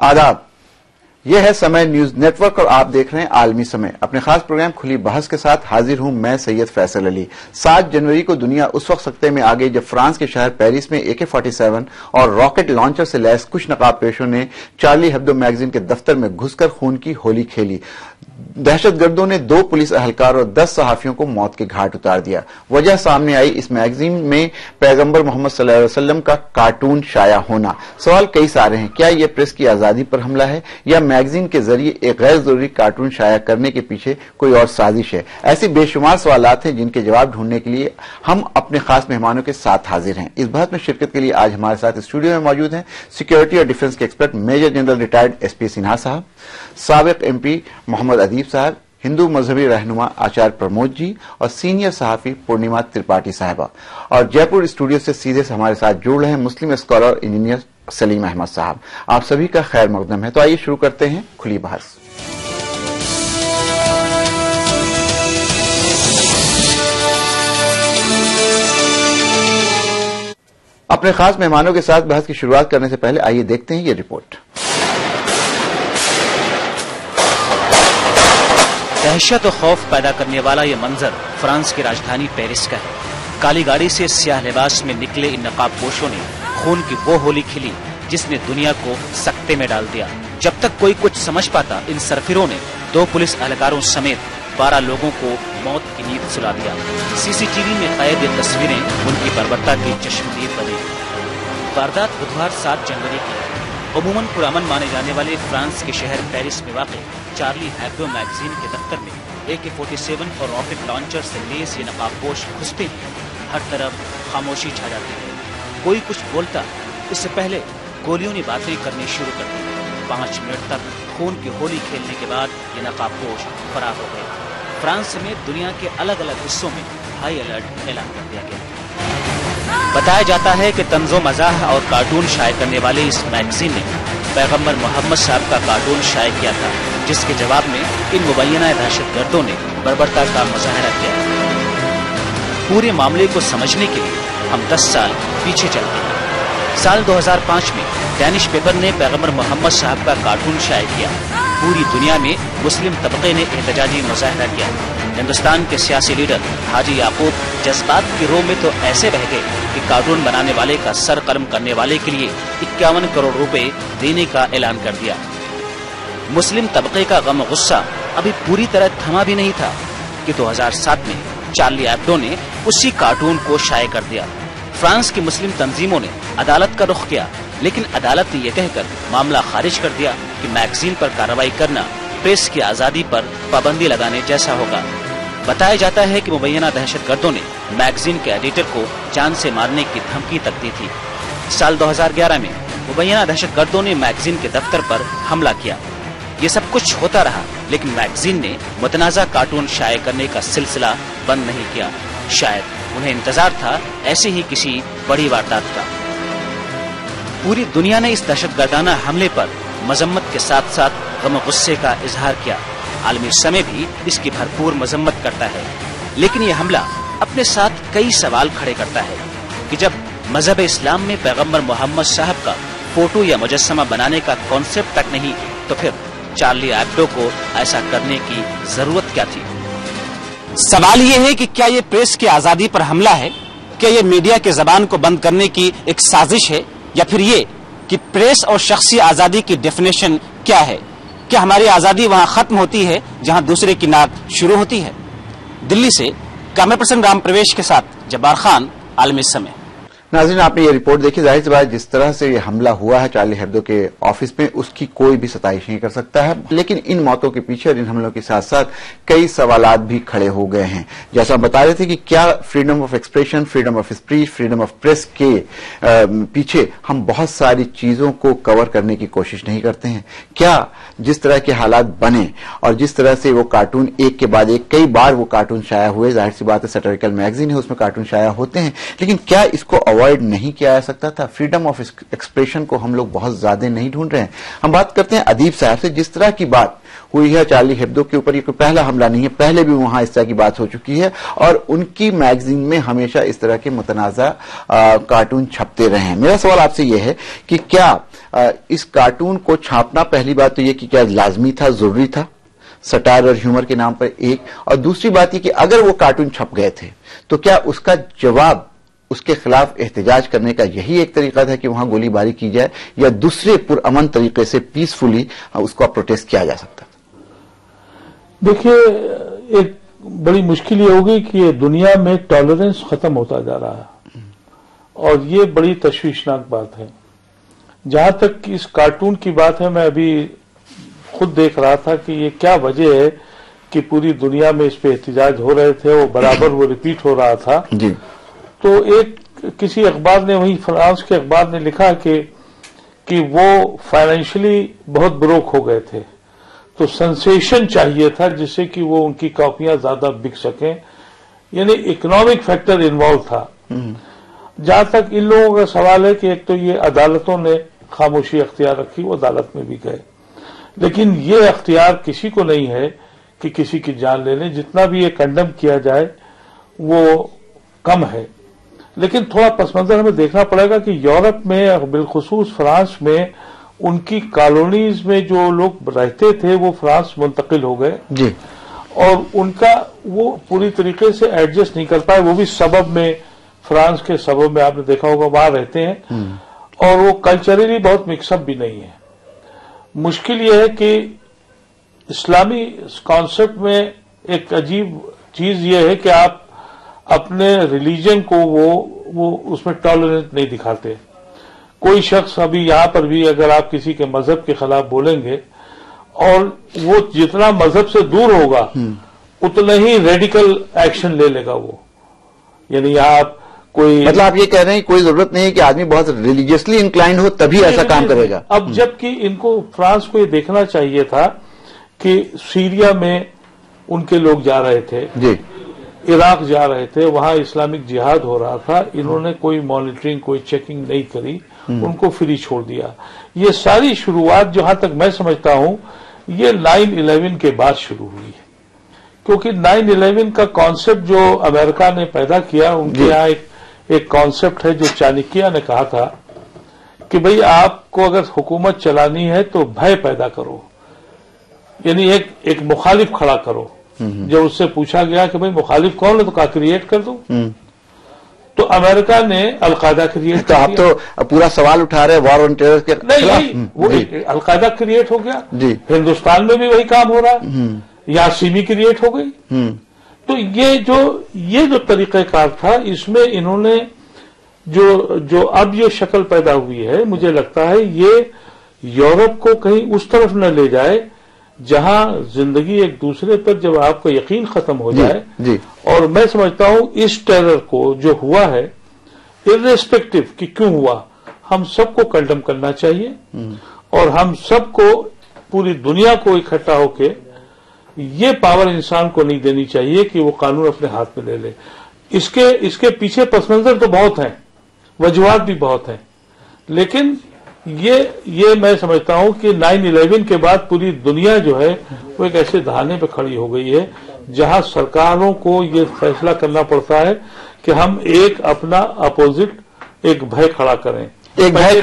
आदाब, यह है समय न्यूज नेटवर्क और आप देख रहे हैं आलमी समय। अपने खास प्रोग्राम खुली बहस के साथ हाजिर हूं मैं सैयद फैसल अली। 7 जनवरी को दुनिया उस वक्त सख्ते में आ गई जब फ्रांस के शहर पेरिस में AK-47 और रॉकेट लॉन्चर से लैस कुछ नकाबपोशों ने चार्ली हेब्दो मैगजीन के दफ्तर में घुसकर खून की होली खेली। दहशतगर्दों ने 2 पुलिस अहलकार और 10 सहाफियों को मौत के घाट उतार दिया। वजह सामने आई इस मैगजीन में पैगंबर मोहम्मद सल्लल्लाहु अलैहि वसल्लम का कार्टून शाया होना। सवाल कई सारे हैं, क्या यह प्रेस की आजादी पर हमला है या मैगजीन के जरिए एक गैर जरूरी कार्टून शाया करने के पीछे कोई और साजिश है? ऐसी बेशुमार सवालात हैं जिनके जवाब ढूंढने के लिए हम अपने खास मेहमानों के साथ हाजिर हैं। इस बहस में शिरकत के लिए आज हमारे साथ स्टूडियो में मौजूद हैं सिक्योरिटी और डिफेंस के expert major general retired SP Sinha साहब, साबिक MP मोहम्मद अदीब साहब, हिंदू मजहबी रहनुमा आचार्य प्रमोद जी और सीनियर सहाफी पूर्णिमा त्रिपाठी साहिबा। और जयपुर स्टूडियो से सीधे से हमारे साथ जुड़ रहे हैं मुस्लिम स्कॉलर और इंजीनियर सलीम अहमद साहब। आप सभी का खैर मकदम है। तो आइए शुरू करते हैं खुली बहस। अपने खास मेहमानों के साथ बहस की शुरुआत करने से पहले आइए देखते हैं ये रिपोर्ट। दहशत और खौफ पैदा करने वाला ये मंजर फ्रांस की राजधानी पेरिस का है। काली गाड़ी से स्याह लिबास में निकले इन नकाबपोशों ने खून की वो होली खिली जिसने दुनिया को सकते में डाल दिया। जब तक कोई कुछ समझ पाता, इन सरफिरों ने 2 पुलिस एहलकारों समेत 12 लोगों को मौत की नींद सुला दिया। CCTV में कैद ये तस्वीरें उनकी बर्बरता की चश्मदीद बनी। वारदात बुधवार 7 जनवरी की है। अमूमन पुरअमन माने जाने वाले फ्रांस के शहर पेरिस में वाक़ चार्ली हेब्दो मैगजीन के दफ्तर में AK-47 और रॉकेट लॉन्चर से लैस ये नकाबपोश घुसते हैं। हर तरफ खामोशी छा जाती है, कोई कुछ बोलता इससे पहले गोलियों ने बातें करनी शुरू कर दी। 5 मिनट तक खून की होली खेलने के बाद ये नकाबपोश फरार हो गए। फ्रांस समेत दुनिया के अलग अलग हिस्सों में हाई अलर्ट ऐलान कर दिया गया। बताया जाता है कि तंज़ो मज़ाह और कार्टून शाये करने वाले इस मैगजीन ने पैगंबर मोहम्मद साहब का कार्टून शाये किया था, जिसके जवाब में इन मुबैना दहशतगर्दों ने बर्बरता का मुजाहरा किया। पूरे मामले को समझने के लिए हम 10 साल पीछे चलते हैं। साल 2005 में डैनिश पेपर ने पैगंबर मोहम्मद साहब का कार्टून शाये किया। पूरी दुनिया में मुस्लिम तबके ने एहतजाजी मुजाहरा किया। हिंदुस्तान के सियासी लीडर हाजी याकूब जज्बात की रो में तो ऐसे बह गए कि कार्टून बनाने वाले का सर कलम करने वाले के लिए 51 करोड़ रुपए देने का ऐलान कर दिया। मुस्लिम तबके का गम गुस्सा अभी पूरी तरह थमा भी नहीं था कि 2007 में चार्ली हेब्दो ने उसी कार्टून को शाये कर दिया। फ्रांस की मुस्लिम तंजीमों ने अदालत का रुख किया, लेकिन अदालत ने यह कहकर मामला खारिज कर दिया कि मैगजीन पर कार्रवाई करना प्रेस की आजादी पर पाबंदी लगाने जैसा होगा। बताया जाता है कि मुबैना दहशतगर्दों ने मैगजीन के एडिटर को जान से मारने की धमकी तक दी थी। साल 2011 में मुबैना दहशतगर्दों ने मैगजीन के दफ्तर पर हमला किया। ये सब कुछ होता रहा, लेकिन मैगजीन ने मुतनाज़ा कार्टून शाये करने का सिलसिला बंद नहीं किया। शायद उन्हें इंतजार था ऐसे ही किसी बड़ी वारदात का। पूरी दुनिया ने इस दहशतगर्दाना हमले पर मजम्मत के साथ साथ गम गुस्से का इजहार किया। आलमी समय भी इसकी भरपूर मजम्मत करता है, लेकिन यह हमला अपने साथ कई सवाल खड़े करता है कि जब मजहब इस्लाम में पैगंबर मोहम्मद साहब का फोटो या मुजस्समा बनाने का कॉन्सेप्ट तक नहीं, तो फिर चार्ली हेब्दो को ऐसा करने की जरूरत क्या थी? सवाल ये है कि क्या ये प्रेस की आजादी पर हमला है, क्या ये मीडिया की जबान को बंद करने की एक साजिश है, या फिर ये कि प्रेस और शख्सी आजादी की डेफिनेशन क्या है? क्या हमारी आजादी वहां खत्म होती है जहां दूसरे की नाक शुरू होती है? दिल्ली से कैमरा पर्सन राम प्रवेश के साथ जब्बार खान, आलमी समय। नाज़रीन, आपने ये रिपोर्ट देखी। जाहिर सी बात, जिस तरह से ये हमला हुआ है चार्ली हेब्दो के ऑफिस में, उसकी कोई भी सताइश नहीं कर सकता है। लेकिन इन मौतों के पीछे और इन हमलों के साथ साथ कई सवालात भी खड़े हो गए हैं। जैसा हम बता रहे थे कि क्या freedom of expression, freedom of speech, freedom of press के पीछे हम बहुत सारी चीजों को कवर करने की कोशिश नहीं करते हैं? क्या जिस तरह के हालात बने और जिस तरह से वो कार्टून एक के बाद एक कई बार वो कार्टून शाया हुए, जाहिर सी बात है सैटिरिकल मैगजीन है, उसमें कार्टून शाया होते हैं, लेकिन क्या इसको अवॉइड नहीं किया जा सकता था? फ्रीडम ऑफ एक्सप्रेशन को हम लोग बहुत ज्यादा नहीं ढूंढ रहे हैं? हम बात करते हैं अदीब साहब से। जिस तरह की बात हुई है चार्ली हेब्दो के ऊपर, ये कोई पहला हमला नहीं है, पहले भी वहां इस तरह की बात हो चुकी है और उनकी मैगजीन में हमेशा इस तरह के मुतनाज़ा कार्टून छपते रहे हैं। मेरा सवाल आपसे यह है कि क्या इस कार्टून को छापना, पहली बात तो यह कि क्या लाजमी था, जरूरी था सटायर और ह्यूमर के नाम पर, एक, और दूसरी बात यह कि अगर वो कार्टून छप गए थे तो क्या उसका जवाब, उसके खिलाफ एहतजाज करने का यही एक तरीका था कि वहां गोलीबारी की जाए, या दूसरे पुरअमन तरीके से पीसफुली उसको प्रोटेस्ट किया जा सकता था? देखिए, एक बड़ी मुश्किल ये होगी कि ये दुनिया में टॉलरेंस खत्म होता जा रहा है और ये बड़ी तशवीशनाक बात है। जहां तक इस कार्टून की बात है, मैं अभी खुद देख रहा था कि ये क्या वजह है कि पूरी दुनिया में इस पे एहतजाज हो रहे थे, वो बराबर वो रिपीट हो रहा था जी। तो एक किसी अखबार ने, वही फ्रांस के अखबार ने लिखा कि वो फाइनेंशियली बहुत ब्रोक हो गए थे, तो सेंसेशन चाहिए था जिससे कि वो उनकी कॉपियां ज्यादा बिक सकें, यानी इकोनॉमिक फैक्टर इन्वॉल्व था। जहां तक इन लोगों का सवाल है कि एक तो ये अदालतों ने खामोशी अख्तियार रखी, वो अदालत में भी गए, लेकिन ये अख्तियार किसी को नहीं है कि किसी की जान ले लें। जितना भी ये कंडेम किया जाए वो कम है, लेकिन थोड़ा पस मंजर हमें देखना पड़ेगा कि यूरोप में, बिलखुसूस फ्रांस में, उनकी कॉलोनीज में जो लोग रहते थे वो फ्रांस मुंतकिल हो गए जी, और उनका वो पूरी तरीके से एडजस्ट नहीं कर पाए। वो भी सबब में, फ्रांस के सबब में आपने देखा होगा वहां रहते हैं और वो कल्चरली बहुत मिक्सअप भी नहीं है। मुश्किल ये है कि इस्लामी कॉन्सेप्ट में एक अजीब चीज ये है कि आप अपने रिलीजन को वो उसमें टॉलरेंस नहीं दिखाते। कोई शख्स अभी यहां पर भी अगर आप किसी के मजहब के खिलाफ बोलेंगे और वो जितना मजहब से दूर होगा उतना ही रेडिकल एक्शन ले लेगा वो, यानी आप कोई, मतलब आप ये कह रहे हैं कोई जरूरत नहीं है कि आदमी बहुत रिलीजियसली इंक्लाइंड हो तभी ऐसा काम करेगा। अब जबकि इनको, फ्रांस को ये देखना चाहिए था कि सीरिया में उनके लोग जा रहे थे जी, इराक जा रहे थे, वहां इस्लामिक जिहाद हो रहा था, इन्होंने कोई मॉनिटरिंग, कोई चेकिंग नहीं करी, उनको फ्री छोड़ दिया। ये सारी शुरुआत जहां तक मैं समझता हूं ये 9/11 के बाद शुरू हुई है, क्योंकि 9/11 का कॉन्सेप्ट जो अमेरिका ने पैदा किया, उनके यहाँ एक कॉन्सेप्ट है जो चाणक्य ने कहा था कि भाई आपको अगर हुकूमत चलानी है तो भय पैदा करो, यानी एक मुखालिफ खड़ा करो। जब उससे पूछा गया कि भाई मुखालिफ कौन है, तो कहा क्रिएट कर दो, तो अमेरिका ने अलकायदा क्रिएट तो आप तो पूरा सवाल उठा रहे हैं वॉर ऑन टेरर के खिलाफ। वो अलकायदा क्रिएट हो गया जी, हिंदुस्तान में भी वही काम हो रहा है, यहाँ सीमी क्रिएट हो गई। तो ये जो तरीक़ेकार था, इसमें इन्होंने जो अब ये शक्ल पैदा हुई है, मुझे लगता है ये यूरोप को कहीं उस तरफ न ले जाए जहां जिंदगी एक दूसरे पर जब आपका यकीन खत्म हो जाए जी। और मैं समझता हूं इस टेरर को जो हुआ है, इर्रेस्पेक्टिव कि क्यों हुआ, हम सबको कंडम करना चाहिए और हम सबको, पूरी दुनिया को इकट्ठा होके ये पावर इंसान को नहीं देनी चाहिए कि वो कानून अपने हाथ में ले ले। इसके पीछे पसमंजर तो बहुत हैं, वजूहात भी बहुत हैं, लेकिन ये मैं समझता हूं कि 9/11 के बाद पूरी दुनिया जो है वो एक ऐसे दहाने पे खड़ी हो गई है जहां सरकारों को ये फैसला करना पड़ता है कि हम एक अपना अपोजिट, एक भय खड़ा करें, भय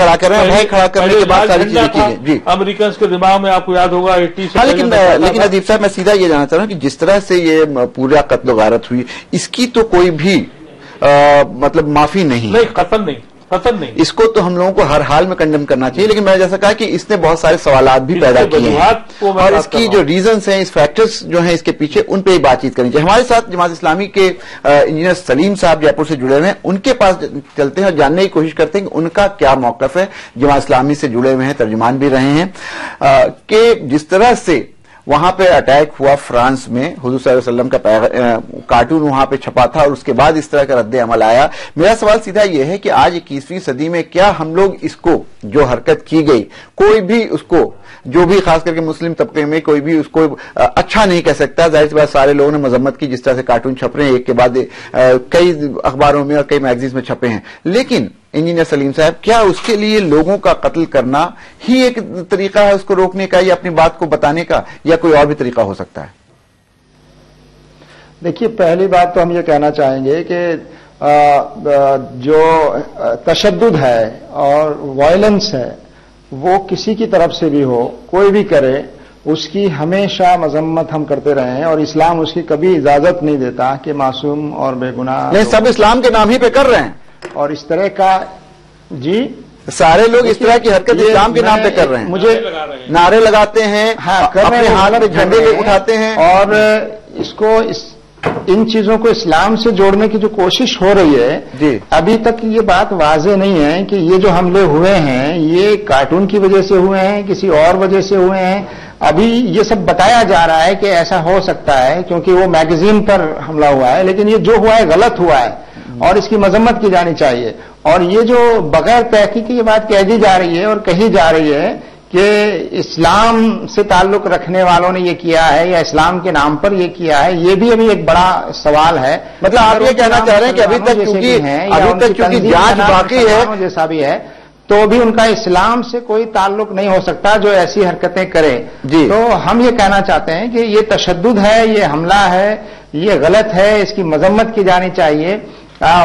खड़ा करने के बाद सारी चीजें जी। अमेरिकन के दिमाग में आपको याद होगा 80 से लेकिन अदीब साहब, मैं सीधा ये जानना चाह रहा हूं कि जिस तरह से ये पूरा कत्ल गारत हुई, इसकी तो कोई भी मतलब माफी नहीं, खत्म नहीं। इसको तो हम लोगों को हर हाल में कंडेम करना चाहिए, लेकिन मैंने जैसा कहा कि इसने बहुत सारे सवालात भी पैदा किए हैं और इसकी जो रीजंस हैं, इस फैक्टर्स जो हैं इसके पीछे, उन पे ही बातचीत करनी चाहिए। हमारे साथ जमात इस्लामी के इंजीनियर सलीम साहब जयपुर से जुड़े हुए हैं, उनके पास चलते हैं और जानने की कोशिश करते हैं कि उनका क्या मौकफ है। जमात इस्लामी से जुड़े हुए हैं, तर्जुमान भी रहे हैं, कि जिस तरह से वहां पे अटैक हुआ फ्रांस में, हुजूर सल्लल्लाहु अलैहि वसल्लम का कार्टून वहां पे छपा था और उसके बाद इस तरह का रद्द अमल आया। मेरा सवाल सीधा यह है कि आज 21वीं सदी में क्या हम लोग इसको, जो हरकत की गई, कोई भी उसको, जो भी खास करके मुस्लिम तबके में कोई भी उसको अच्छा नहीं कह सकता। जाहिर सी बात सारे लोगों ने मजम्मत की, जिस तरह से कार्टून छप रहे हैं एक के बाद कई अखबारों में और कई मैगजीन्स में छपे हैं, लेकिन इंजीनियर सलीम साहब, क्या उसके लिए लोगों का कत्ल करना ही एक तरीका है उसको रोकने का या अपनी बात को बताने का, या कोई और भी तरीका हो सकता है? देखिए, पहली बात तो हम ये कहना चाहेंगे कि जो तशद्दुद है और वायलेंस है वो किसी की तरफ से भी हो, कोई भी करे, उसकी हमेशा मजम्मत हम करते रहे हैं और इस्लाम उसकी कभी इजाजत नहीं देता कि मासूम और बेगुनाह। नहीं, सब इस्लाम के नाम ही पे कर रहे हैं और इस तरह का, जी सारे लोग इस तरह की हरकत इस्लाम के नाम पे कर रहे हैं। मुझे नारे लगाते हैं, हाँ, अपने हाथ में झंडे उठाते हैं और इसको इन चीजों को इस्लाम से जोड़ने की जो कोशिश हो रही है जी, अभी तक ये बात वाजे नहीं है कि ये जो हमले हुए हैं ये कार्टून की वजह से हुए हैं, किसी और वजह से हुए हैं। अभी ये सब बताया जा रहा है कि ऐसा हो सकता है क्योंकि वो मैगजीन पर हमला हुआ है, लेकिन ये जो हुआ है गलत हुआ है और इसकी मजम्मत की जानी चाहिए। और ये जो बगैर तहकीक ये बात कह दी जा रही है और कही जा रही है कि इस्लाम से ताल्लुक रखने वालों ने ये किया है या इस्लाम के नाम पर ये किया है, ये भी अभी एक बड़ा सवाल है। मतलब आप ये कहना चाह रहे हैं कि अभी तक चूंकि जांच बाकी है, जैसा भी है, तो भी उनका इस्लाम से कोई ताल्लुक नहीं हो सकता जो ऐसी हरकतें करे। तो हम ये कहना चाहते हैं कि ये तशद्दुद है, ये हमला है, ये गलत है, इसकी मजम्मत की जानी चाहिए।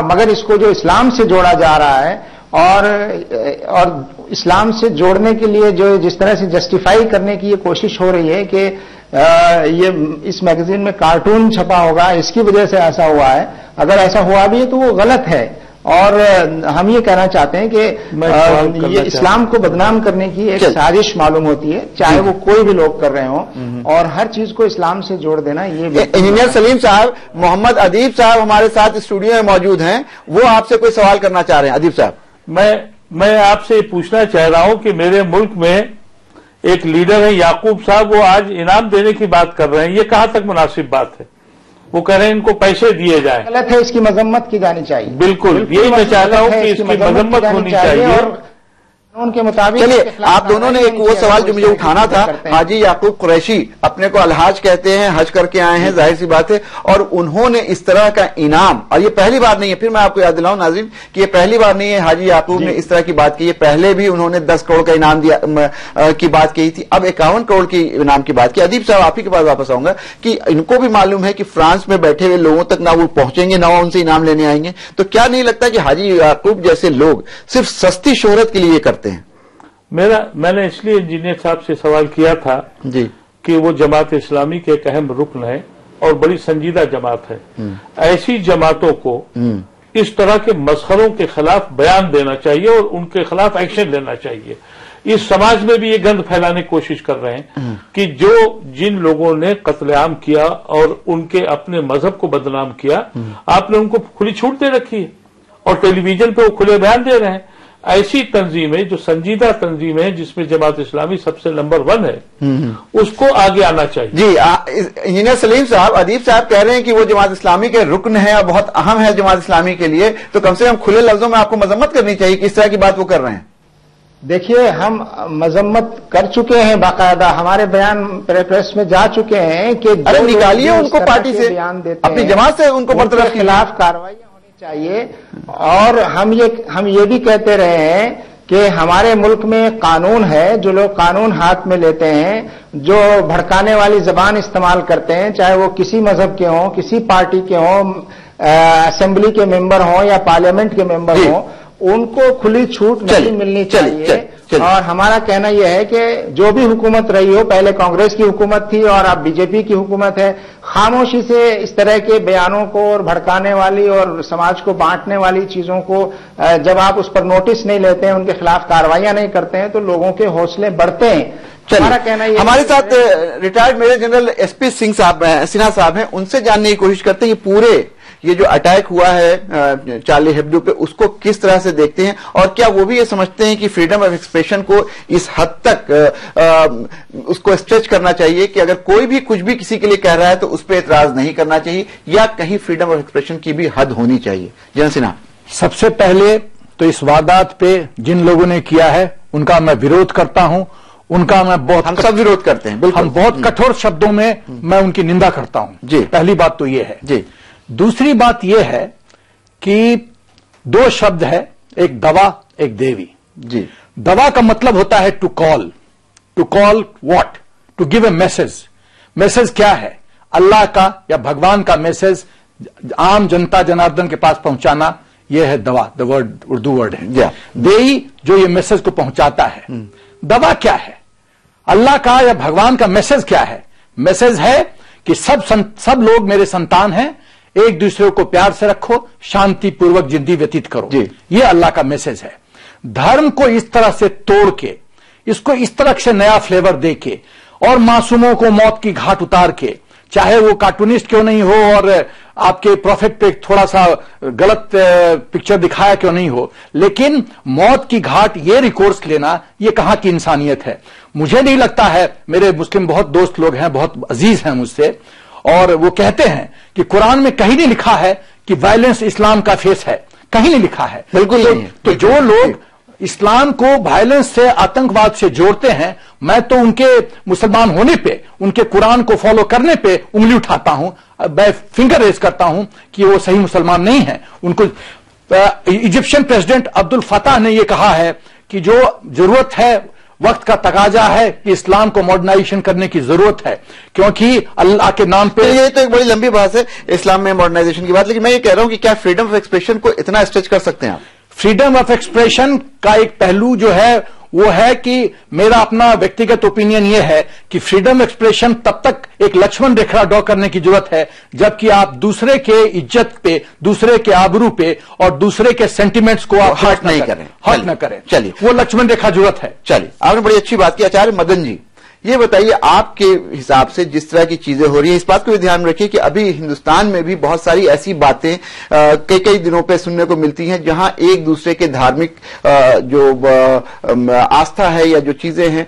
मगर इसको जो इस्लाम से जोड़ा जा रहा है और इस्लाम से जोड़ने के लिए जो जिस तरह से जस्टिफाई करने की ये कोशिश हो रही है कि ये इस मैगजीन में कार्टून छपा होगा, इसकी वजह से ऐसा हुआ है, अगर ऐसा हुआ भी है तो वो गलत है। और हम ये कहना चाहते हैं कि ये इस्लाम को बदनाम करने की एक साजिश मालूम होती है, चाहे वो कोई भी लोग कर रहे हों, और हर चीज को इस्लाम से जोड़ देना ये। इंजीनियर सलीम साहब, मोहम्मद अदीब साहब हमारे साथ स्टूडियो में मौजूद हैं, वो आपसे कोई सवाल करना चाह रहे हैं। अदीब साहब, मैं आपसे पूछना चाह रहा हूं कि मेरे मुल्क में एक लीडर है याकूब साहब, वो आज इनाम देने की बात कर रहे हैं, ये कहां तक मुनासिब बात है? वो कह रहे हैं इनको पैसे दिए जाए। गलत है, इसकी मजम्मत की जानी चाहिए। बिल्कुल यही मैं चाहता हूं कि इसकी मजम्मत होनी चाहिए उनके मुताबिक। चलिए, आप दोनों ने एक वो सवाल जो मुझे उठाना था, हाजी याकूब कुरैशी अपने को अलहाज कहते हैं, हज करके आए हैं, जाहिर सी बात है, और उन्होंने इस तरह का इनाम, और ये पहली बार नहीं है, फिर मैं आपको याद दिलाऊं नाज़रीन कि ये पहली बार नहीं है हाजी याकूब ने इस तरह की बात की है। पहले भी उन्होंने 10 करोड़ का इनाम दिया की बात कही थी, अब 51 करोड़ की इनाम की बात की। अदीब साहब, आप ही के पास वापस आऊंगा कि इनको भी मालूम है कि फ्रांस में बैठे हुए लोगों तक ना वो पहुंचेंगे ना उनसे इनाम लेने आएंगे, तो क्या नहीं लगता कि हाजी याकूब जैसे लोग सिर्फ सस्ती शोहरत के लिए करते हैं? मैंने इसलिए इंजीनियर साहब से सवाल किया था जी कि वो जमात इस्लामी के एक अहम रुकन है और बड़ी संजीदा जमात है। ऐसी जमातों को इस तरह के मसखरों के खिलाफ बयान देना चाहिए और उनके खिलाफ एक्शन लेना चाहिए। इस समाज में भी ये गंद फैलाने की कोशिश कर रहे हैं कि जिन लोगों ने कत्लेआम किया और उनके अपने मजहब को बदनाम किया, आपने उनको खुली छूट दे रखी है और टेलीविजन पे वो खुले बयान दे रहे हैं। ऐसी तंजीमें जो संजीदा तंजीमें हैं, जिसमें जमात इस्लामी सबसे नंबर 1 है, उसको आगे आना चाहिए। जी, इंजीनियर सलीम साहब, अदीब साहब कह रहे हैं कि वो जमात इस्लामी के रुकन है और बहुत अहम है जमात इस्लामी के लिए, तो कम से कम खुले लफ्जों में आपको मजम्मत करनी चाहिए कि इस तरह की बात वो कर रहे हैं। देखिए, हम मजम्मत कर चुके हैं, बाकायदा हमारे बयान प्रेस में जा चुके हैं कि अरे निकालिए उनको पार्टी से, अपनी जमात से उनको बरतरफ खिलाफ कार्रवाई चाहिए। और हम ये भी कहते रहे हैं कि हमारे मुल्क में कानून है, जो लोग कानून हाथ में लेते हैं, जो भड़काने वाली जबान इस्तेमाल करते हैं, चाहे वो किसी मजहब के हों, किसी पार्टी के हों, असेंबली के मेंबर हों या पार्लियामेंट के मेंबर हों, उनको खुली छूट नहीं मिलनी चाहिए। और हमारा कहना यह है कि जो भी हुकूमत रही हो, पहले कांग्रेस की हुकूमत थी और अब बीजेपी की हुकूमत है, खामोशी से इस तरह के बयानों को और भड़काने वाली और समाज को बांटने वाली चीजों को जब आप उस पर नोटिस नहीं लेते हैं, उनके खिलाफ कार्रवाइयां नहीं करते हैं, तो लोगों के हौसले बढ़ते हैं। हमारा कहना यह हमारे साथ retired major general SP Sinha साहब हैं, उनसे जानने की कोशिश करते हैं ये जो अटैक हुआ है चार्ली हेब्डो पे, उसको किस तरह से देखते हैं, और क्या वो भी ये समझते हैं कि फ्रीडम ऑफ एक्सप्रेशन को इस हद तक उसको स्ट्रेच करना चाहिए कि अगर कोई भी कुछ भी किसी के लिए कह रहा है तो उस पर एतराज नहीं करना चाहिए, या कहीं फ्रीडम ऑफ एक्सप्रेशन की भी हद होनी चाहिए? जनरल सिन्हा। सबसे पहले तो इस वारदात पे जिन लोगों ने किया है उनका मैं विरोध करता हूं, उनका मैं बहुत, हम सब विरोध करते हैं, बिल्कुल, हम बहुत कठोर शब्दों में मैं उनकी निंदा करता हूं जी। पहली बात तो यह है जी। दूसरी बात यह है कि दो शब्द है, एक दवा एक देवी जी। दवा का मतलब होता है to call what, to give a message. Message क्या है? अल्लाह का या भगवान का मैसेज आम जनता जनार्दन के पास पहुंचाना, यह है दवा, द वर्ड उर्दू वर्ड है। देई जो ये मैसेज को पहुंचाता है। दवा क्या है? अल्लाह का या भगवान का मैसेज क्या है? मैसेज है कि सब लोग मेरे संतान हैं, एक दूसरे को प्यार से रखो, शांतिपूर्वक जिंदगी व्यतीत करो, ये अल्लाह का मैसेज है। धर्म को इस तरह से तोड़ के, इसको इस तरह से नया फ्लेवर दे के और मासूमों को मौत की घाट उतार के, चाहे वो कार्टूनिस्ट क्यों नहीं हो और आपके प्रॉफिट पे थोड़ा सा गलत पिक्चर दिखाया क्यों नहीं हो, लेकिन मौत की घाट ये रिकोर्स लेना, ये कहां की इंसानियत है? मुझे नहीं लगता है, मेरे मुस्लिम बहुत दोस्त लोग हैं, बहुत अजीज हैं मुझसे, और वो कहते हैं कि कुरान में कहीं नहीं लिखा है कि वायलेंस इस्लाम का फेस है, कहीं नहीं लिखा है, बिल्कुल नहीं। तो जो लोग इस्लाम को वायलेंस से, आतंकवाद से जोड़ते हैं, मैं तो उनके मुसलमान होने पे, उनके कुरान को फॉलो करने पे उंगली उठाता हूं, मैं फिंगर रेज करता हूं कि वो सही मुसलमान नहीं है। उनको इजिप्शियन प्रेसिडेंट अब्दुल फताह ने यह कहा है कि जो जरूरत है, वक्त का तकाजा है कि इस्लाम को मॉडर्नाइजेशन करने की जरूरत है, क्योंकि अल्लाह के नाम पे। ये तो एक बड़ी लंबी बात है इस्लाम में मॉडर्नाइजेशन की बात, लेकिन मैं ये कह रहा हूं कि क्या फ्रीडम ऑफ एक्सप्रेशन को इतना स्ट्रेच कर सकते हैं आप? फ्रीडम ऑफ एक्सप्रेशन का एक पहलू जो है वो है कि मेरा अपना व्यक्तिगत ओपिनियन यह है कि फ्रीडम एक्सप्रेशन तब तक एक लक्ष्मण रेखा ड्रॉ करने की जरूरत है जबकि आप दूसरे के इज्जत पे, दूसरे के आबरू पे और दूसरे के सेंटिमेंट्स को आप हर्ट नहीं करें, हर्ट न करें। चलिए, वो लक्ष्मण रेखा जरूरत है। चलिए, आपने बड़ी अच्छी बात की। आचार्य मदन जी, ये बताइए आपके हिसाब से जिस तरह की चीजें हो रही है, इस बात को भी ध्यान रखिए कि अभी हिंदुस्तान में भी बहुत सारी ऐसी बातें कई दिनों पे सुनने को मिलती हैं जहां एक दूसरे के धार्मिक जो आस्था है या जो चीजें हैं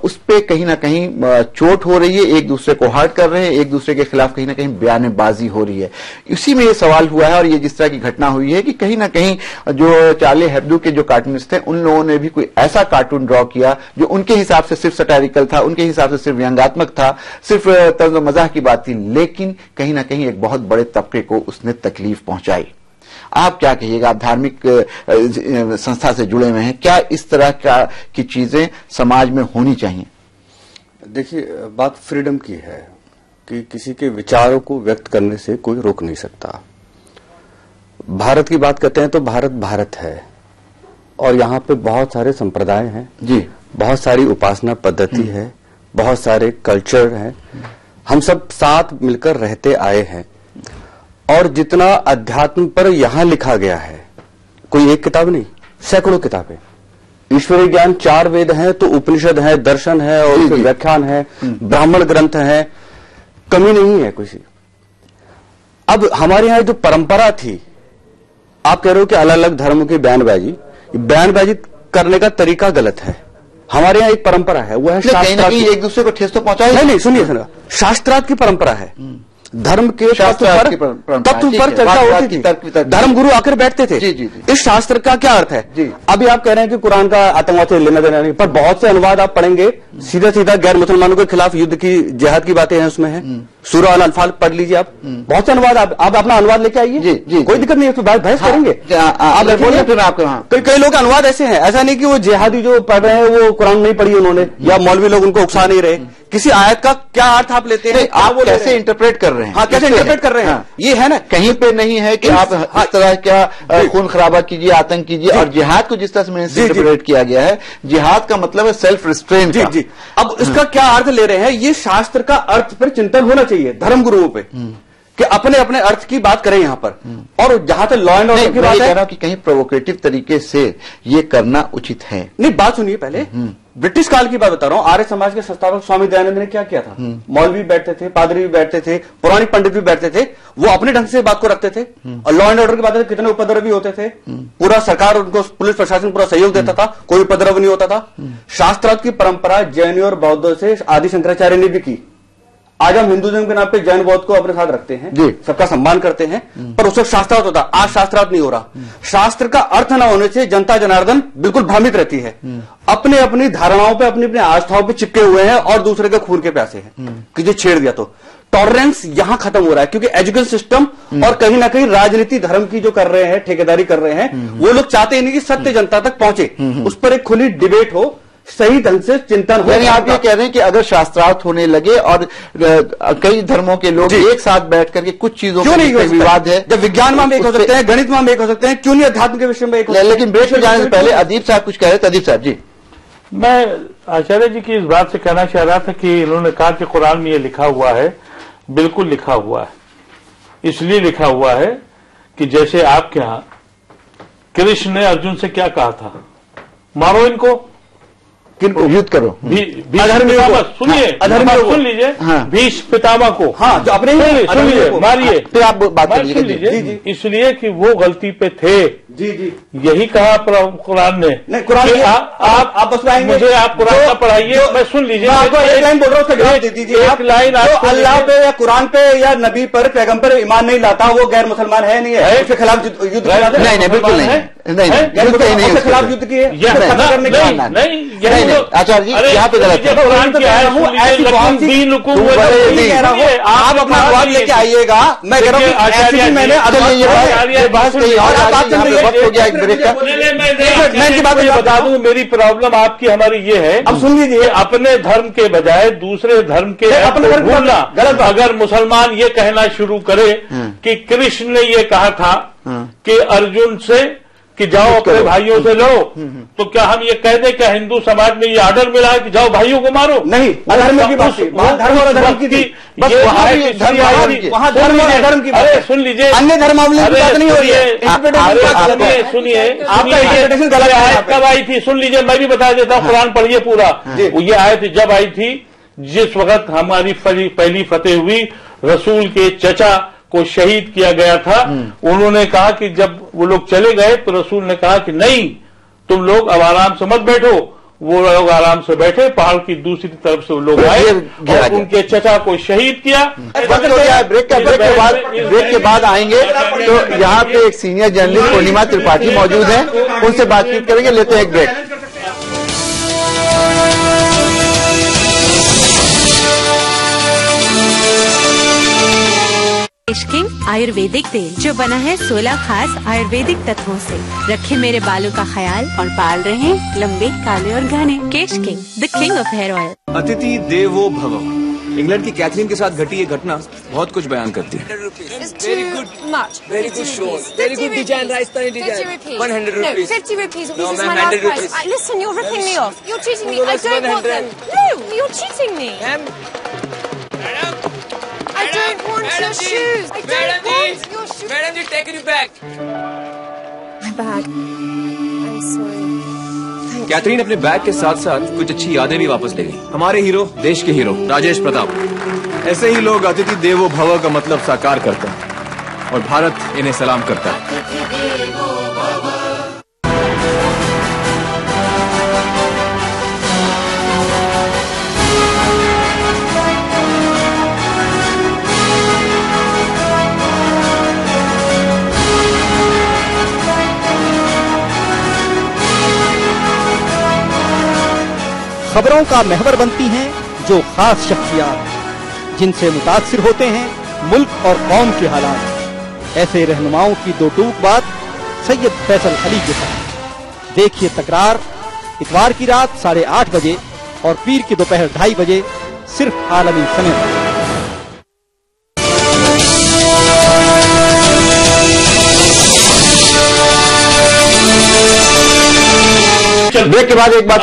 उस पे कहीं ना कहीं चोट हो रही है, एक दूसरे को हर्ट कर रहे हैं, एक दूसरे के खिलाफ कहीं ना कहीं बयानबाजी हो रही है। इसी में ये सवाल हुआ है, और ये जिस तरह की घटना हुई है कि कहीं ना कहीं जो चार्ली हेब्डो के जो कार्टूनिस्ट थे उन लोगों ने भी कोई ऐसा कार्टून ड्रॉ किया जो उनके हिसाब से सिर्फ सटारिकल था, उनके हिसाब से सिर्फ व्यंग्यात्मक था, सिर्फ तर्ज मजाक की बात थी, लेकिन कहीं ना कहीं एक बहुत बड़े तबके को उसने तकलीफ पहुंचाई। आप क्या कहिएगा? आप धार्मिक संस्था से जुड़े हुए हैं, क्या इस तरह की चीजें समाज में होनी चाहिए? देखिए, बात फ्रीडम की है कि किसी के विचारों को व्यक्त करने से कोई रोक नहीं सकता। भारत की बात करते हैं तो भारत भारत है और यहाँ पे बहुत सारे संप्रदाय हैं जी, बहुत सारी उपासना पद्धति है, बहुत सारे कल्चर हैं, हम सब साथ मिलकर रहते आए हैं। और जितना अध्यात्म पर यहां लिखा गया है, कोई एक किताब नहीं, सैकड़ों किताबें। ईश्वरीय ज्ञान 4 वेद हैं तो उपनिषद है, दर्शन है और उसके व्याख्यान है, ब्राह्मण ग्रंथ है, कमी नहीं है किसी। अब हमारे यहां जो परंपरा थी, आप कह रहे हो कि अलग अलग धर्मों की बयानबाजी करने का तरीका गलत है। हमारे यहाँ एक परंपरा है, वो है शास्त्रार्थ की। एक दूसरे को ठेस तो पहुंचाए नहीं, सुनिए, शास्त्रार्थ की परंपरा है। धर्म के तत्व पर चर्चा होती थी, धर्म गुरु आकर बैठते थे। इस शास्त्र का क्या अर्थ है? अभी आप कह रहे हैं कि कुरान का आतंकवाद से लेना देना नहीं, पर बहुत से अनुवाद आप पढ़ेंगे, सीधा सीधा गैर मुसलमानों के खिलाफ युद्ध की, जिहाद की बातें हैं उसमें है। सूरह अल अनफाल पढ़ लीजिए आप, बहुत से अनुवाद, आप अपना अनुवाद लेके आइए, कोई दिक्कत नहीं है, उसमें बहस करेंगे। आप बोलिए, कई लोग अनुवाद ऐसे हैं, ऐसा नहीं कि वो जिहादी जो पढ़ रहे हैं वो कुरान नहीं पढ़ी उन्होंने, या मौलवी लोग उनको उकसा नहीं रहे। किसी आयत का क्या अर्थ आप लेते हैं, आप वो कैसे इंटरप्रेट कर रहे हैं? हाँ, कैसे इंटरप्रेट कर रहे हैं? ये है ना, कहीं पे नहीं है कि आप इस तरह क्या खून खराबा कीजिए, आतंक कीजिए। और जिहाद को जिस तरह से इंटरप्रेट किया गया है, जिहाद का मतलब है सेल्फ रिस्ट्रेंट। जी, अब इसका क्या अर्थ ले रहे हैं? ये शास्त्र का अर्थ पर चिंतन होना चाहिए धर्म गुरुओं पे, कि अपने अपने अर्थ की बात करें यहां पर। और जहां तक लॉ एंड ऑर्डर की बात है कि कहीं प्रोवोकेटिव तरीके से ये करना उचित है। नहीं, बात सुनिए पहले, ब्रिटिश काल की बात बता रहा हूं। आर्य समाज के संस्थापक स्वामी दयानंद ने क्या किया था? मौलवी भी बैठते थे, पादरी भी बैठते थे, पौराणिक पंडित भी बैठते थे, वो अपने ढंग से बात को रखते थे। और लॉ एंड ऑर्डर की बात है, कितने उपद्रवी होते थे, पूरा सरकार उनको, पुलिस प्रशासन पूरा सहयोग देता था, कोई उपद्रव नहीं होता था। शास्त्रार्थ की परंपरा जैनियों और बौद्धों से आदि शंकराचार्य ने भी की। आज हम हिंदुइज्म के नाम पे जैन बौद्ध को अपने साथ रखते हैं, सबका सम्मान करते हैं, पर उस वक्त शास्त्रार्थ होता, आज शास्त्रार्थ नहीं हो रहा। शास्त्र का अर्थ न होने से जनता जनार्दन बिल्कुल भ्रमित रहती है, अपने अपनी धारणाओं पे, अपनी अपनी आस्थाओं पे चिपके हुए हैं और दूसरे के खून के प्यासे हैं कि जो छेड़ दिया तो टॉलरेंस यहां खत्म हो रहा है। क्योंकि एजुकेशन सिस्टम और कहीं ना कहीं राजनीति धर्म की जो कर रहे हैं, ठेकेदारी कर रहे हैं, वो लोग चाहते ही नहीं कि सत्य जनता तक पहुंचे, उस पर एक खुली डिबेट हो, सही ढंग से चिंतन हो। यानी आप ये कह रहे हैं कि अगर शास्त्रार्थ होने लगे और कई धर्मों के लोग एक साथ बैठ करके कुछ चीजों क्यों नहीं विवाद है, जब विज्ञान में हम एक हो सकते हैं, गणित में हम एक हो सकते हैं, क्यों नहीं अध्यात्म के विषय में एक हो सकते हैं? लेकिन ब्रेक में जाने से पहले अदीब साहब कुछ कह रहे थे। अदीब साहब जी। मैं आचार्य जी की इस बात से कहना चाह रहा था कि इन्होंने कहा कि कुरान में ये लिखा हुआ है, बिल्कुल लिखा हुआ है। इसलिए लिखा हुआ है कि जैसे आपके यहां कृष्ण ने अर्जुन से क्या कहा था, मारो इनको, किनको युद्ध करो, सुनिए, सुन लीजिए, भीष्म पितामह को, हाँ, जो अपने सुन लीजिए, मारिए, तो आप बात सुन लीजिए, इसलिए कि वो गलती पे थे। जी जी, यही कहा कुरान ने। नहीं, कुरान आप बस मुझे आप कुरान का पढ़ाइए, मैं सुन लीजिए, आपको एक लाइन बोल रहा हूँ, उसका जवाब दे दीजिए। एक लाइन आप अल्लाह पे या कुरान पे या नबी पर, पैगंबर ईमान नहीं लाता, वो गैर मुसलमान है नहीं है, उसके खिलाफ युद्ध नहीं, बिल्कुल नहीं, नहीं, खिलाफ युद्ध किए, नहीं, आचार्य जी यहाँ पे गलत है। आप अपना जवाब लेके आइएगा, मैं कह रहा हूँ मैंने मैं बता दूं, मेरी प्रॉब्लम आपकी हमारी ये है, अब सुन लीजिए, अपने धर्म के बजाय दूसरे धर्म के अपने धर्म बोलना गलत। अगर मुसलमान ये कहना शुरू करे कि कृष्ण ने ये कहा था कि अर्जुन से कि जाओ अपने भाइयों से लड़ो, तो क्या हम ये कह दें, क्या हिंदू समाज में ये आर्डर मिला है कि जाओ भाइयों को मारो? नहीं, अधर्म की बात धर्म और अधर्म की थी, वहां धर्म और अधर्म की बात। अरे सुन लीजिए, अन्य धर्मावलंबी की बात नहीं हो रही है। सुनिए, आपका इंटरप्रिटेशन गलत आयत कब आई थी? सुन लीजिए, मैं भी बता देता हूँ, कुरान पढ़िए पूरा। ये आयत जब आई थी, जिस वक्त हमारी पहली फतेह हुई, रसूल के चचा को शहीद किया गया था, उन्होंने कहा कि जब वो लोग चले गए तो रसूल ने कहा कि नहीं, तुम लोग अब आराम से मत बैठो। वो लोग आराम से बैठे, पहाड़ की दूसरी तरफ से वो लोग आए और उनके चचा को शहीद किया। ब्रेक के बाद आएंगे तो यहाँ पे एक सीनियर जर्नलिस्ट पूर्णिमा त्रिपाठी मौजूद है, उनसे बातचीत करेंगे। लेते हैं एक ब्रेक। केश किंग आयुर्वेदिक तेल जो बना है 16 खास आयुर्वेदिक तत्वों से, रखे मेरे बालों का ख्याल और बाल रहे लंबे, काले और घने। Kesh King, the king of hair oil. अतिथि देवो भव। इंग्लैंड की कैथरीन के साथ घटी ये घटना बहुत कुछ बयान करती है। Very good show. Very good design, Rajasthani design. 100 rupees. 50 rupees. No, This is ma'am, my last 100 price. rupees. Listen, you're ripping me off. You're cheating me. I That's don't want 100. them. No, you're cheating me. Ma'am. I don't want your shoes. I don't want your shoes. Madam ji, take it back. My bag. I'm sorry. Catherine अपने bag के साथ साथ कुछ अच्छी यादें भी वापस ले गई। हमारे हीरो, देश के हीरो राजेश प्रताप। ऐसे ही लोग अतिथि देवो भव का मतलब साकार करते हैं और भारत इन्हें सलाम करता है। खबरों का महवर बनती हैं जो खास शख्सियात जिनसे मुतासिर होते हैं मुल्क और कौम के हालात। ऐसे रहनुमाओं की दो टूक बात सैयद फैसल अली के साथ। देखिए तकरार इतवार की रात 8:30 बजे और पीर की दोपहर 2:30 बजे सिर्फ आलमी समय पर। ब्रेक के बाद एक बात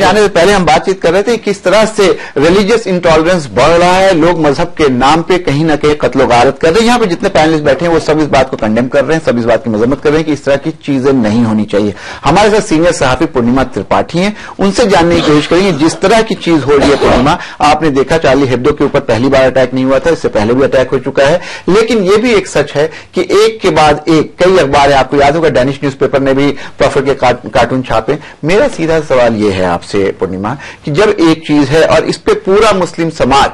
जाने से पहले हम बातचीत कर रहे थे किस तरह से रिलीजियस इंटॉलरेंस बढ़ रहा है, लोग मजहब के नाम पे कहीं ना कहीं कत्ल गारत कर रहे हैं। यहाँ पे जितने पैनलिस्ट बैठे हैं वो सब इस बात को कंडेम कर रहे हैं, सब इस बात की मजम्मत कर रहे हैं कि इस तरह की चीजें नहीं होनी चाहिए। हमारे साथ सीनियर सहाफी पूर्णिमा त्रिपाठी हैं, उनसे जानने की कोशिश करेंगे जिस तरह की चीज हो रही है। पूर्णिमा, आपने देखा चार्ली हेब्दो के ऊपर पहली बार अटैक नहीं हुआ था, इससे पहले भी अटैक हो चुका है, लेकिन ये भी एक सच है कि एक के बाद एक कई अखबार है, आपको याद होगा डैनिश न्यूज़पेपर ने भी प्रॉफिट के कार्टून छापे। मेरा सीधा सवाल यह है आपसे पूर्णिमा कि जब एक चीज है और इस पे पूरा मुस्लिम समाज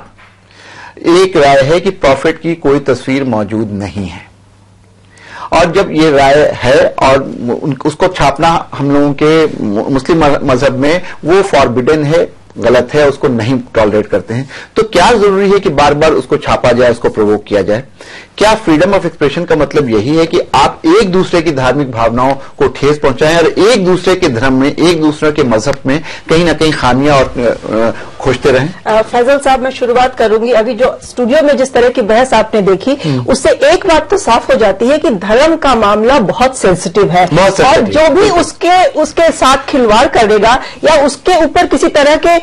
एक राय है कि प्रॉफिट की कोई तस्वीर मौजूद नहीं है, और जब ये राय है और उसको छापना हम लोगों के मुस्लिम मजहब में वो फॉरबिडन है, गलत है, उसको नहीं टॉलरेट करते हैं, तो क्या जरूरी है कि बार बार उसको छापा जाए, उसको प्रोवोक किया जाए? क्या फ्रीडम ऑफ एक्सप्रेशन का मतलब यही है कि आप एक दूसरे की धार्मिक भावनाओं को ठेस पहुंचाएं और एक दूसरे के धर्म में, एक दूसरे के मजहब में कहीं ना कहीं खामियां और खोजते रहें? फैजल साहब, मैं शुरुआत करूंगी। अभी जो स्टूडियो में जिस तरह की बहस आपने देखी उससे एक बात तो साफ हो जाती है कि धर्म का मामला बहुत सेंसिटिव है, और जो भी उसके साथ खिलवाड़ करेगा या उसके ऊपर किसी तरह के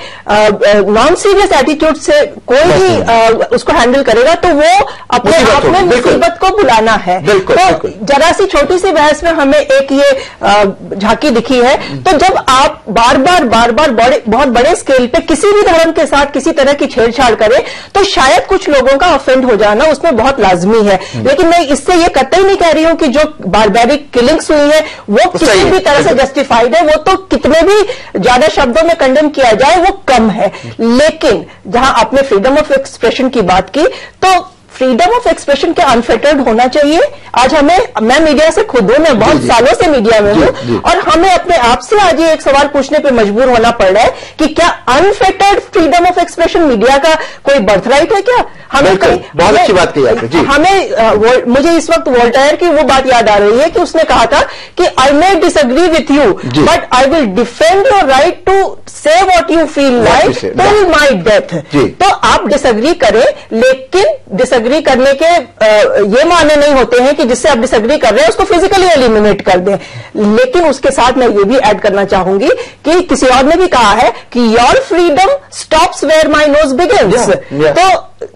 नॉन सीरियस एटीट्यूड से कोई भी उसको हैंडल करेगा तो वो अपने आप में मुसीबत को बुलाना है। तो जरा सी छोटी सी बहस में हमें एक ये झांकी दिखी है। तो जब आप बार बार बहुत बड़े स्केल पे किसी भी धर्म के साथ किसी तरह की छेड़छाड़ करें तो शायद कुछ लोगों का ऑफेंड हो जाना उसमें बहुत लाजमी है, लेकिन मैं इससे ये कतई नहीं कह रही हूं कि जो बारबैरिक किलिंग्स हुई है वो किसी भी तरह से जस्टिफाइड है, वो तो कितने भी ज्यादा शब्दों में कंडेम किया जाए वो कम है। लेकिन जहां आपने फ्रीडम ऑफ एक्सप्रेशन की बात की तो फ्रीडम ऑफ एक्सप्रेशन क्या अनफिल्टर्ड होना चाहिए? आज मैं मीडिया से खुद हूं, मैं बहुत सालों से मीडिया में हूं, और हमें अपने आप से आज ये एक सवाल पूछने पे मजबूर होना पड़ रहा है कि क्या unfiltered freedom of expression media का कोई बर्थराइट है क्या? हमें बहुत अच्छी बात कही आपने जी। हमें मुझे इस वक्त वोल्टेयर की वो बात याद आ रही है कि उसने कहा था कि I may disagree with you but I will defend your right to say what you feel like till my death. तो आप डिसएग्री करें, लेकिन डिसएग्री करने के ये माने नहीं होते हैं कि जिससे आप डिसएग्री कर रहे हैं उसको फिजिकली एलिमिनेट कर दें। लेकिन उसके साथ मैं ये भी ऐड करना चाहूंगी कि किसी और ने भी कहा है कि your freedom stops where my nose begins. तो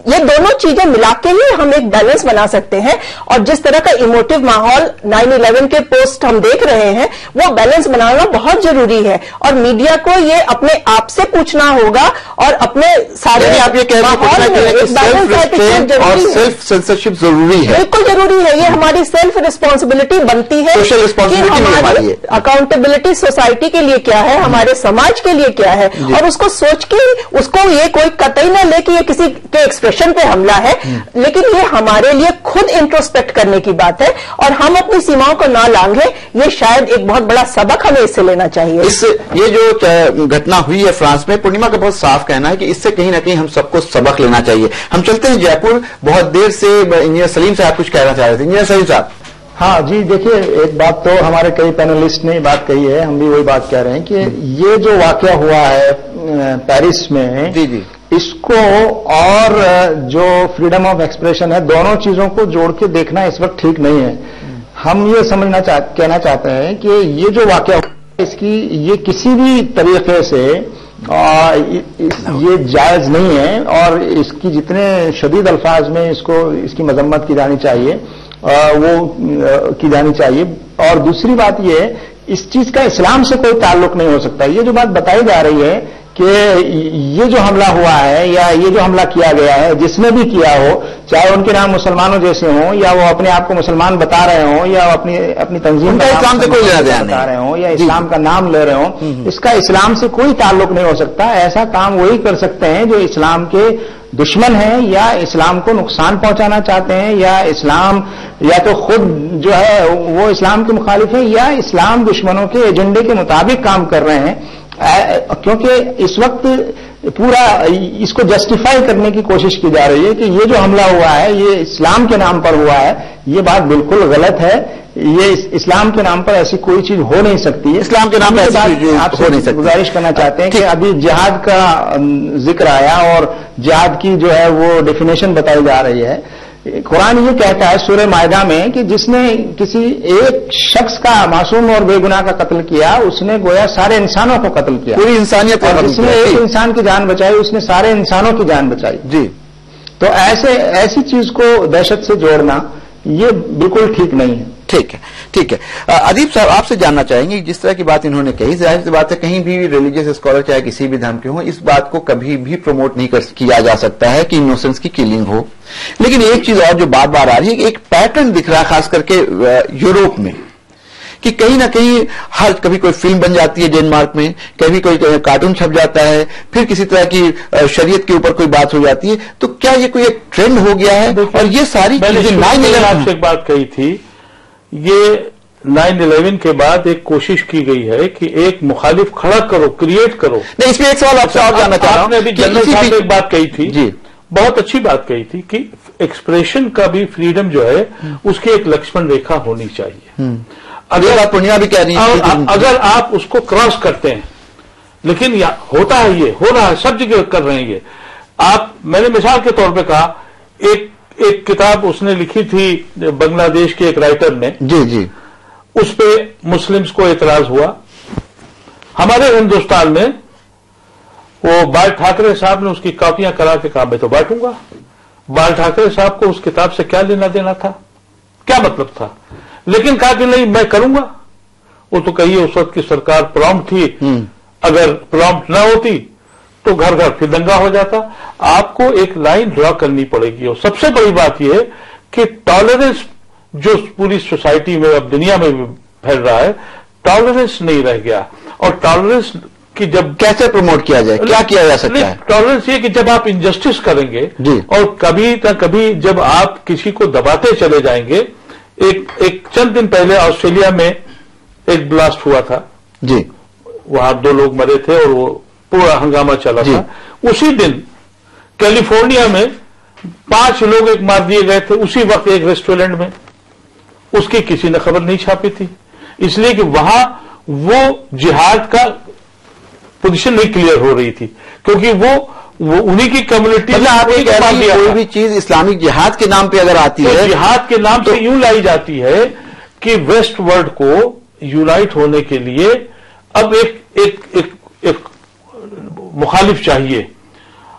ये दोनों चीजें मिला के ही हम एक बैलेंस बना सकते हैं, और जिस तरह का इमोटिव माहौल 9/11 के पोस्ट हम देख रहे हैं वो बैलेंस बनाना बहुत जरूरी है, और मीडिया को ये अपने आप से पूछना होगा और अपने सारे आप ये कह रहे हैं और सेल्फ सेंसरशिप जरूरी है। बिल्कुल जरूरी है, ये हमारी सेल्फ रिस्पॉन्सिबिलिटी बनती है कि हमारी अकाउंटेबिलिटी सोसाइटी के लिए क्या है, हमारे समाज के लिए क्या है, और उसको सोच के उसको ये कोई कतई न ले कि ये किसी के एक्सप्रेशन पे हमला है, लेकिन ये हमारे लिए खुद इंट्रोस्पेक्ट करने की बात है, और हम अपनी सीमाओं को ना लांघे, ये शायद एक बहुत बड़ा सबक हमें इससे लेना चाहिए। ये जो घटना हुई है फ्रांस में, पूर्णिमा का बहुत साफ कहना है कि इससे कहीं ना कहीं हम सबको सबक लेना चाहिए। हम चलते हैं जयपुर, बहुत देर से इंजीनियर सलीम साहब कुछ कहना चाह रहे थे। इंजीनियर सलीम साहब। हाँ जी, देखिए एक बात तो हमारे कई पैनलिस्ट ने बात कही है, हम भी वही बात कह रहे हैं कि ये जो वाकया हुआ है पेरिस में, जी इसको और जो फ्रीडम ऑफ एक्सप्रेशन है, दोनों चीजों को जोड़ के देखना इस वक्त ठीक नहीं है। हम ये कहना चाहते हैं कि ये जो वाकया इसकी ये किसी भी तरीके से ये जायज नहीं है, और इसकी जितने शदीद अल्फाज में इसकी मजम्मत की जानी चाहिए वो की जानी चाहिए। और दूसरी बात ये है, इस चीज का इस्लाम से कोई ताल्लुक नहीं हो सकता। ये जो बात बताई जा रही है कि ये जो हमला हुआ है या ये जो हमला किया गया है, जिसने भी किया हो, चाहे उनके नाम मुसलमानों जैसे हों या वो अपने आप को मुसलमान बता रहे हों या अपनी तंजीम का इस्लाम से कोई बता रहे हों या इस्लाम का नाम ले रहे हों, इसका इस्लाम से कोई ताल्लुक नहीं हो सकता। ऐसा काम वही कर सकते हैं जो इस्लाम के दुश्मन हैं या इस्लाम को नुकसान पहुंचाना चाहते हैं, या इस्लाम या तो खुद जो है वो इस्लाम के मुखालिफ है या इस्लाम दुश्मनों के एजेंडे के मुताबिक काम कर रहे हैं। क्योंकि इस वक्त पूरा इसको जस्टिफाई करने की कोशिश की जा रही है कि ये जो हमला हुआ है ये इस्लाम के नाम पर हुआ है। ये बात बिल्कुल गलत है। ये इस्लाम के नाम पर ऐसी कोई चीज हो नहीं सकती है। इस्लाम के नाम पर आपसे हो नहीं सकती। गुजारिश करना चाहते हैं कि अभी जिहाद का जिक्र आया और जिहाद की जो है वो डेफिनेशन बताई जा रही है कुरान ये कहता है सूरह मायदा में कि जिसने किसी एक शख्स का मासूम और बेगुनाह का कत्ल किया, उसने गोया सारे इंसानों को कत्ल किया, पूरी इंसानियत को। जिसने एक इंसान की जान बचाई, उसने सारे इंसानों की जान बचाई। जी। तो ऐसी चीज को दहशत से जोड़ना ये बिल्कुल ठीक नहीं है। ठीक है, ठीक है। अदीब साहब, आपसे जानना चाहेंगे, जिस तरह की बात इन्होंने कही, जाहिर सी बात है कहीं भी रिलीजियस स्कॉलर चाहे किसी भी धर्म के हो, इस बात को कभी भी प्रमोट नहीं किया जा सकता है कि इनोसेंस की किलिंग हो। लेकिन एक चीज और जो बार बार आ रही है कि एक पैटर्न दिख रहा है खास करके यूरोप में, कि कहीं ना कहीं कभी कोई फिल्म बन जाती है डेनमार्क में, कभी कोई कार्टून छप जाता है, फिर किसी तरह की शरीयत के ऊपर कोई बात हो जाती है। तो क्या ये कोई एक ट्रेंड हो गया है? और ये सारी चीजें 9/11 आपसे एक बात कही थी, ये 9/11 के बाद एक कोशिश की गई है कि एक मुखालिफ खड़ा करो, क्रिएट करो। नहीं, इसमें एक सवाल आपसे और जानना चाह रहा हूं। आपने अभी जनरल साहब ने एक बात कही थी जी, बहुत अच्छी बात कही थी कि एक्सप्रेशन का भी फ्रीडम जो है उसकी एक लक्ष्मण रेखा होनी चाहिए। अगर आप पूर्णिमा भी कह रही हैं, अगर आप उसको क्रॉस करते हैं, लेकिन होता है, ये हो रहा है, सब जगह कर रहे हैं ये। मैंने मिसाल के तौर पे कहा, एक किताब उसने लिखी थी बांग्लादेश के एक राइटर ने, जी जी, उस पे मुस्लिम्स को एतराज हुआ। हमारे हिंदुस्तान में वो बाल ठाकरे साहब ने उसकी कॉपियां करा के कहा मैं तो बांटूंगा। बाल ठाकरे साहब को उस किताब से क्या लेना देना था, क्या मतलब था, लेकिन कहा कि नहीं मैं करूंगा। वो तो कहिए उस वक्त की सरकार प्रॉम्प्ट थी, अगर प्रॉम्प्ट ना होती तो घर घर फिर दंगा हो जाता। आपको एक लाइन ड्रॉ करनी पड़ेगी। और सबसे बड़ी बात यह है कि टॉलरेंस जो पूरी सोसाइटी में अब दुनिया में फैल रहा है, टॉलरेंस नहीं रह गया। और टॉलरेंस कि जब कैसे प्रमोट किया जाए, क्या किया जा सकता है? टॉलरेंस ये कि जब आप इंजस्टिस करेंगे और कभी न कभी जब आप किसी को दबाते चले जाएंगे। एक चंद दिन पहले ऑस्ट्रेलिया में एक ब्लास्ट हुआ था जी, वहां 2 लोग मरे थे और वो पूरा हंगामा चला था। उसी दिन कैलिफोर्निया में 5 लोग एक मार दिए गए थे, उसी वक्त एक रेस्टोरेंट में। उसकी किसी ने खबर नहीं छापी थी, इसलिए कि वहां वो जिहाद का पोजीशन नहीं क्लियर हो रही थी, क्योंकि वो उन्हीं की कम्युनिटी। मतलब आप ये कह रही हैं कोई भी चीज इस्लामिक जिहाद के नाम पे अगर आती है, जिहाद के नाम से यूं लाई जाती है कि वेस्ट वर्ल्ड को यूनाइट होने के लिए अब एक मुखालिफ चाहिए।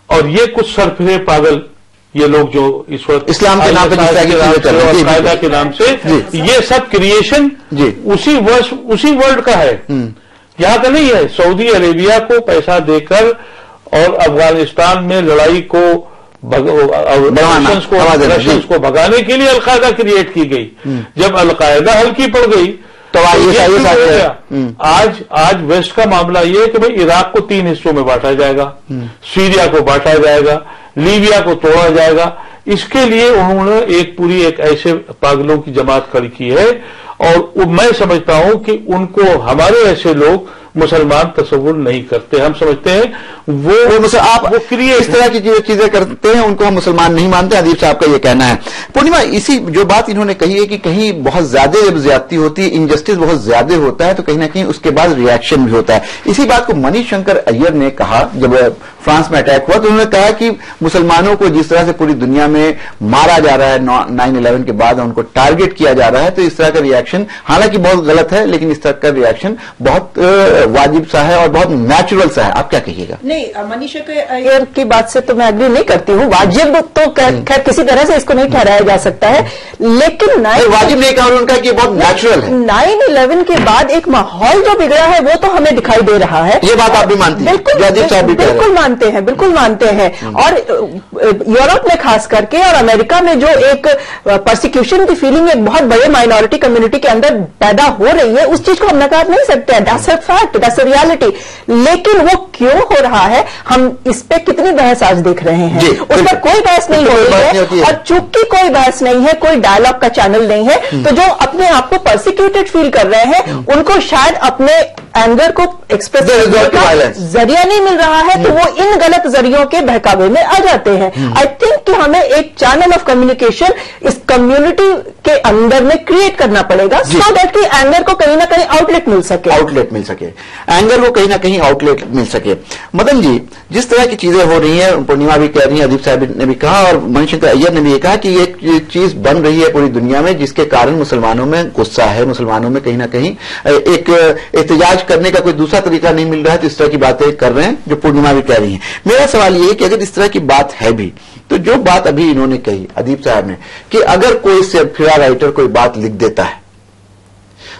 और ये कुछ सरफिरे पागल ये लोग जो इस वक्त इस्लाम के नाम पे कायदा के नाम से ये सब क्रिएशन उसी वर्ल्ड का है, यहां का नहीं है। सऊदी अरेबिया को पैसा देकर और अफगानिस्तान में लड़ाई को रशियंस को भगाने के लिए अलकायदा क्रिएट की गई। जब अलकायदा हल्की पड़ गई तो आज वेस्ट का मामला यह है कि भाई इराक को 3 हिस्सों में बांटा जाएगा, सीरिया को बांटा जाएगा, लीबिया को तोड़ा जाएगा। इसके लिए उन्होंने एक ऐसे पागलों की जमात खड़ी की है। और मैं समझता हूं कि उनको हमारे ऐसे लोग मुसलमान तस्वुर नहीं करते। हम समझते हैं वो क्रिएट इस तरह की चीजें करते हैं, उनको हम मुसलमान नहीं मानते। अदीब साहब का ये कहना है। पूर्णिमा, इसी जो बात इन्होंने कही है कि कहीं बहुत ज्यादा जब ज्यादती होती है, इनजस्टिस बहुत ज्यादा होता है, तो कहीं ना कहीं उसके बाद रिएक्शन भी होता है। इसी बात को मणिशंकर अय्यर ने कहा जब फ्रांस में अटैक हुआ, तो उन्होंने कहा कि मुसलमानों को जिस तरह से पूरी दुनिया में मारा जा रहा है 9/11 के बाद, उनको टारगेट किया जा रहा है, तो इस तरह का रिएक्शन हालांकि बहुत गलत है, लेकिन इस तरह का रिएक्शन बहुत वाजिब सा है और बहुत नेचुरल सा है। आप क्या कहिएगा? नहीं, मनीषा अय्यर की बात से तो मैं एग्री नहीं करती हूँ। वाजिब तो खैर किसी तरह से इसको नहीं ठहराया जा सकता है, लेकिन वाजिब नहीं कहा उनका कि बहुत नेचुरल है। 9/11 के बाद एक माहौल जो बिगड़ा है वो तो हमें दिखाई दे रहा है। ये बात आप भी मानती हैं? बिल्कुल मानते हैं। और यूरोप में खास करके और अमेरिका में जो एक परसिक्यूशन की फीलिंग एक बहुत बड़े माइनॉरिटी कम्युनिटी के अंदर पैदा हो रही है, उस चीज को हम नकार नहीं सकते। That's a fact, that's a reality. लेकिन वो क्यों हो रहा है, हम इस पे कितनी बहस आज देख रहे हैं। उस पर कोई बहस नहीं हो रही है, और चूंकि कोई बहस नहीं है, कोई डायलॉग का चैनल नहीं है, तो जो अपने आप को परसिक्यूटेड फील कर रहे हैं उनको शायद अपने एंगर को एक्सप्रेस करने का जरिया नहीं मिल रहा है, तो वो इन गलत जरियों के बहकावे में आ जाते हैं। आई थिंक कि हमें एक चैनल ऑफ कम्युनिकेशन इस कम्युनिटी के अंदर में क्रिएट करना पड़ेगा, सो दैट कि एंगर को कहीं ना कहीं आउटलेट मिल सके। एंगर को कहीं ना कहीं आउटलेट मिल सके। मदन जी, जिस तरह की चीजें हो रही हैं, पूर्णिमा भी कह रही है, अदीप साहब ने भी कहा और मणिशंकर अय्यर ने भी ये कहा कि ये चीज बन रही है पूरी दुनिया में, जिसके कारण मुसलमानों में गुस्सा है, मुसलमानों में कहीं ना कहीं एक एहतजाज करने का कोई दूसरा तरीका नहीं मिल रहा है, तो इस तरह की बातें कर रहे हैं जो पूर्णिमा भी कह रही है। मेरा सवाल ये है कि अगर इस तरह की बात है भी, तो जो बात अभी इन्होंने कही अदीप साहब ने कि अगर कोई फिरा राइटर कोई बात लिख देता है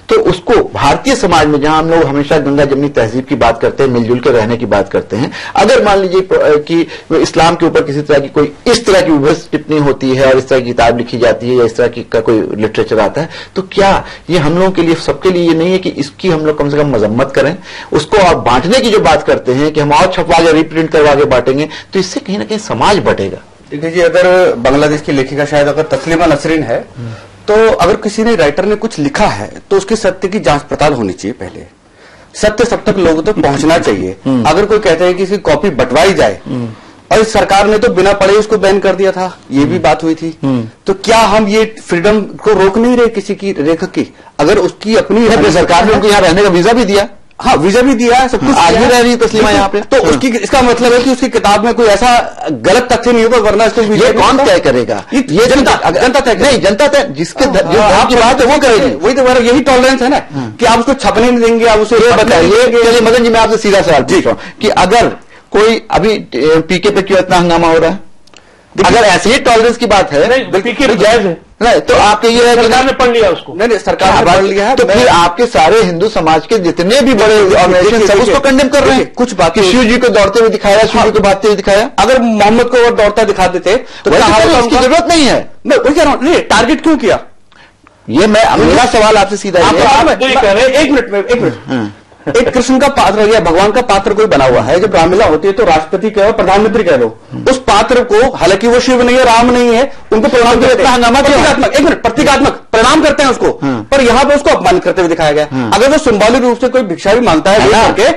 तो उसको भारतीय समाज में, जहां हम लोग हमेशा गंगा जमनी तहजीब की बात करते हैं, मिलजुल के रहने की बात करते हैं, अगर मान लीजिए कि इस्लाम के ऊपर किसी तरह की कोई इस तरह की विभत्स टिप्पणी होती है और इस तरह की किताब लिखी जाती है या इस तरह की का कोई लिटरेचर आता है, तो क्या ये हम लोगों के लिए, सबके लिए ये नहीं है कि इसकी हम लोग कम से कम मजम्मत करें? उसको आप बांटने की जो बात करते हैं कि हम और छपवा के रिप्रिंट करवा के बांटेंगे, तो इससे कहीं ना कहीं समाज बटेगा। देखिए जी, अगर बांग्लादेश की लेखिका शायद अगर तस्लीमा नसरीन है, तो अगर किसी ने राइटर ने कुछ लिखा है तो उसके सत्य की जांच पड़ताल होनी चाहिए। पहले सत्य सब तक लोगों तक पहुंचना चाहिए। अगर कोई कहते हैं कि इसकी कॉपी बंटवाई जाए, और इस सरकार ने तो बिना पढ़े उसको बैन कर दिया था, ये भी बात हुई थी, तो क्या हम ये फ्रीडम को रोक नहीं रहे किसी की लेखक की? अगर उसकी अपनी सरकार ने उनको यहाँ रहने का वीजा भी दिया, हाँ वीजा भी दिया है, सब कुछ आज भी रह रही है तस्लीमा यहाँ पे, तो उसकी इसका मतलब है कि उसकी किताब में कोई ऐसा गलत तथ्य नहीं होगा, वरना इसको ये कौन तय करेगा? ये जनता तय नहीं, जनता तय जिसके आपकी बात है वो करेगी। वही तो यही टॉलरेंस है ना कि आप उसको छपने नहीं देंगे, आप उसे बताइए। चलिए मदन जी, मैं आपसे सीधा सवाल पूछ रहा हूँ कि अगर कोई अभी पीके पे क्यों इतना हंगामा हो रहा है? अगर ऐसी ही टॉलरेंस की बात है, पीके जायज है नहीं, तो आपके ये है कि सरकार ने पढ़ लिया उसको, नहीं सरकार ने पढ़ लिया है, तो फिर आपके सारे हिंदू समाज के जितने भी बड़े ऑर्गेनाइजेशन सब उसको कंडेम कर रहे हैं। कुछ बात शिव जी को दौड़ते हुए दिखाया, शिव जी को भागते हुए दिखाया। अगर मोहम्मद को और दौड़ता दिखाते थे तो उसकी जरूरत नहीं है। मैं वही कह रहा हूँ, टारगेट क्यों किया? ये मेरा सवाल आपसे सीधा एक मिनट एक कृष्ण का पात्र या भगवान का पात्र कोई बना हुआ है, जब रामलीला होती है तो राष्ट्रपति कह लो, प्रधानमंत्री कह लो, उस पात्र को, हालांकि वो शिव नहीं है, राम नहीं है, उनको प्रणाम करते हैं, हंगामा प्रतीकात्मक, एक मिनट, प्रतीकात्मक प्रणाम करते हैं उसको, पर यहाँ पे उसको अपमानित करते हुए दिखाया गया। अगर वो सिंबॉलिक रूप से कोई भिक्षा भी मांगता है,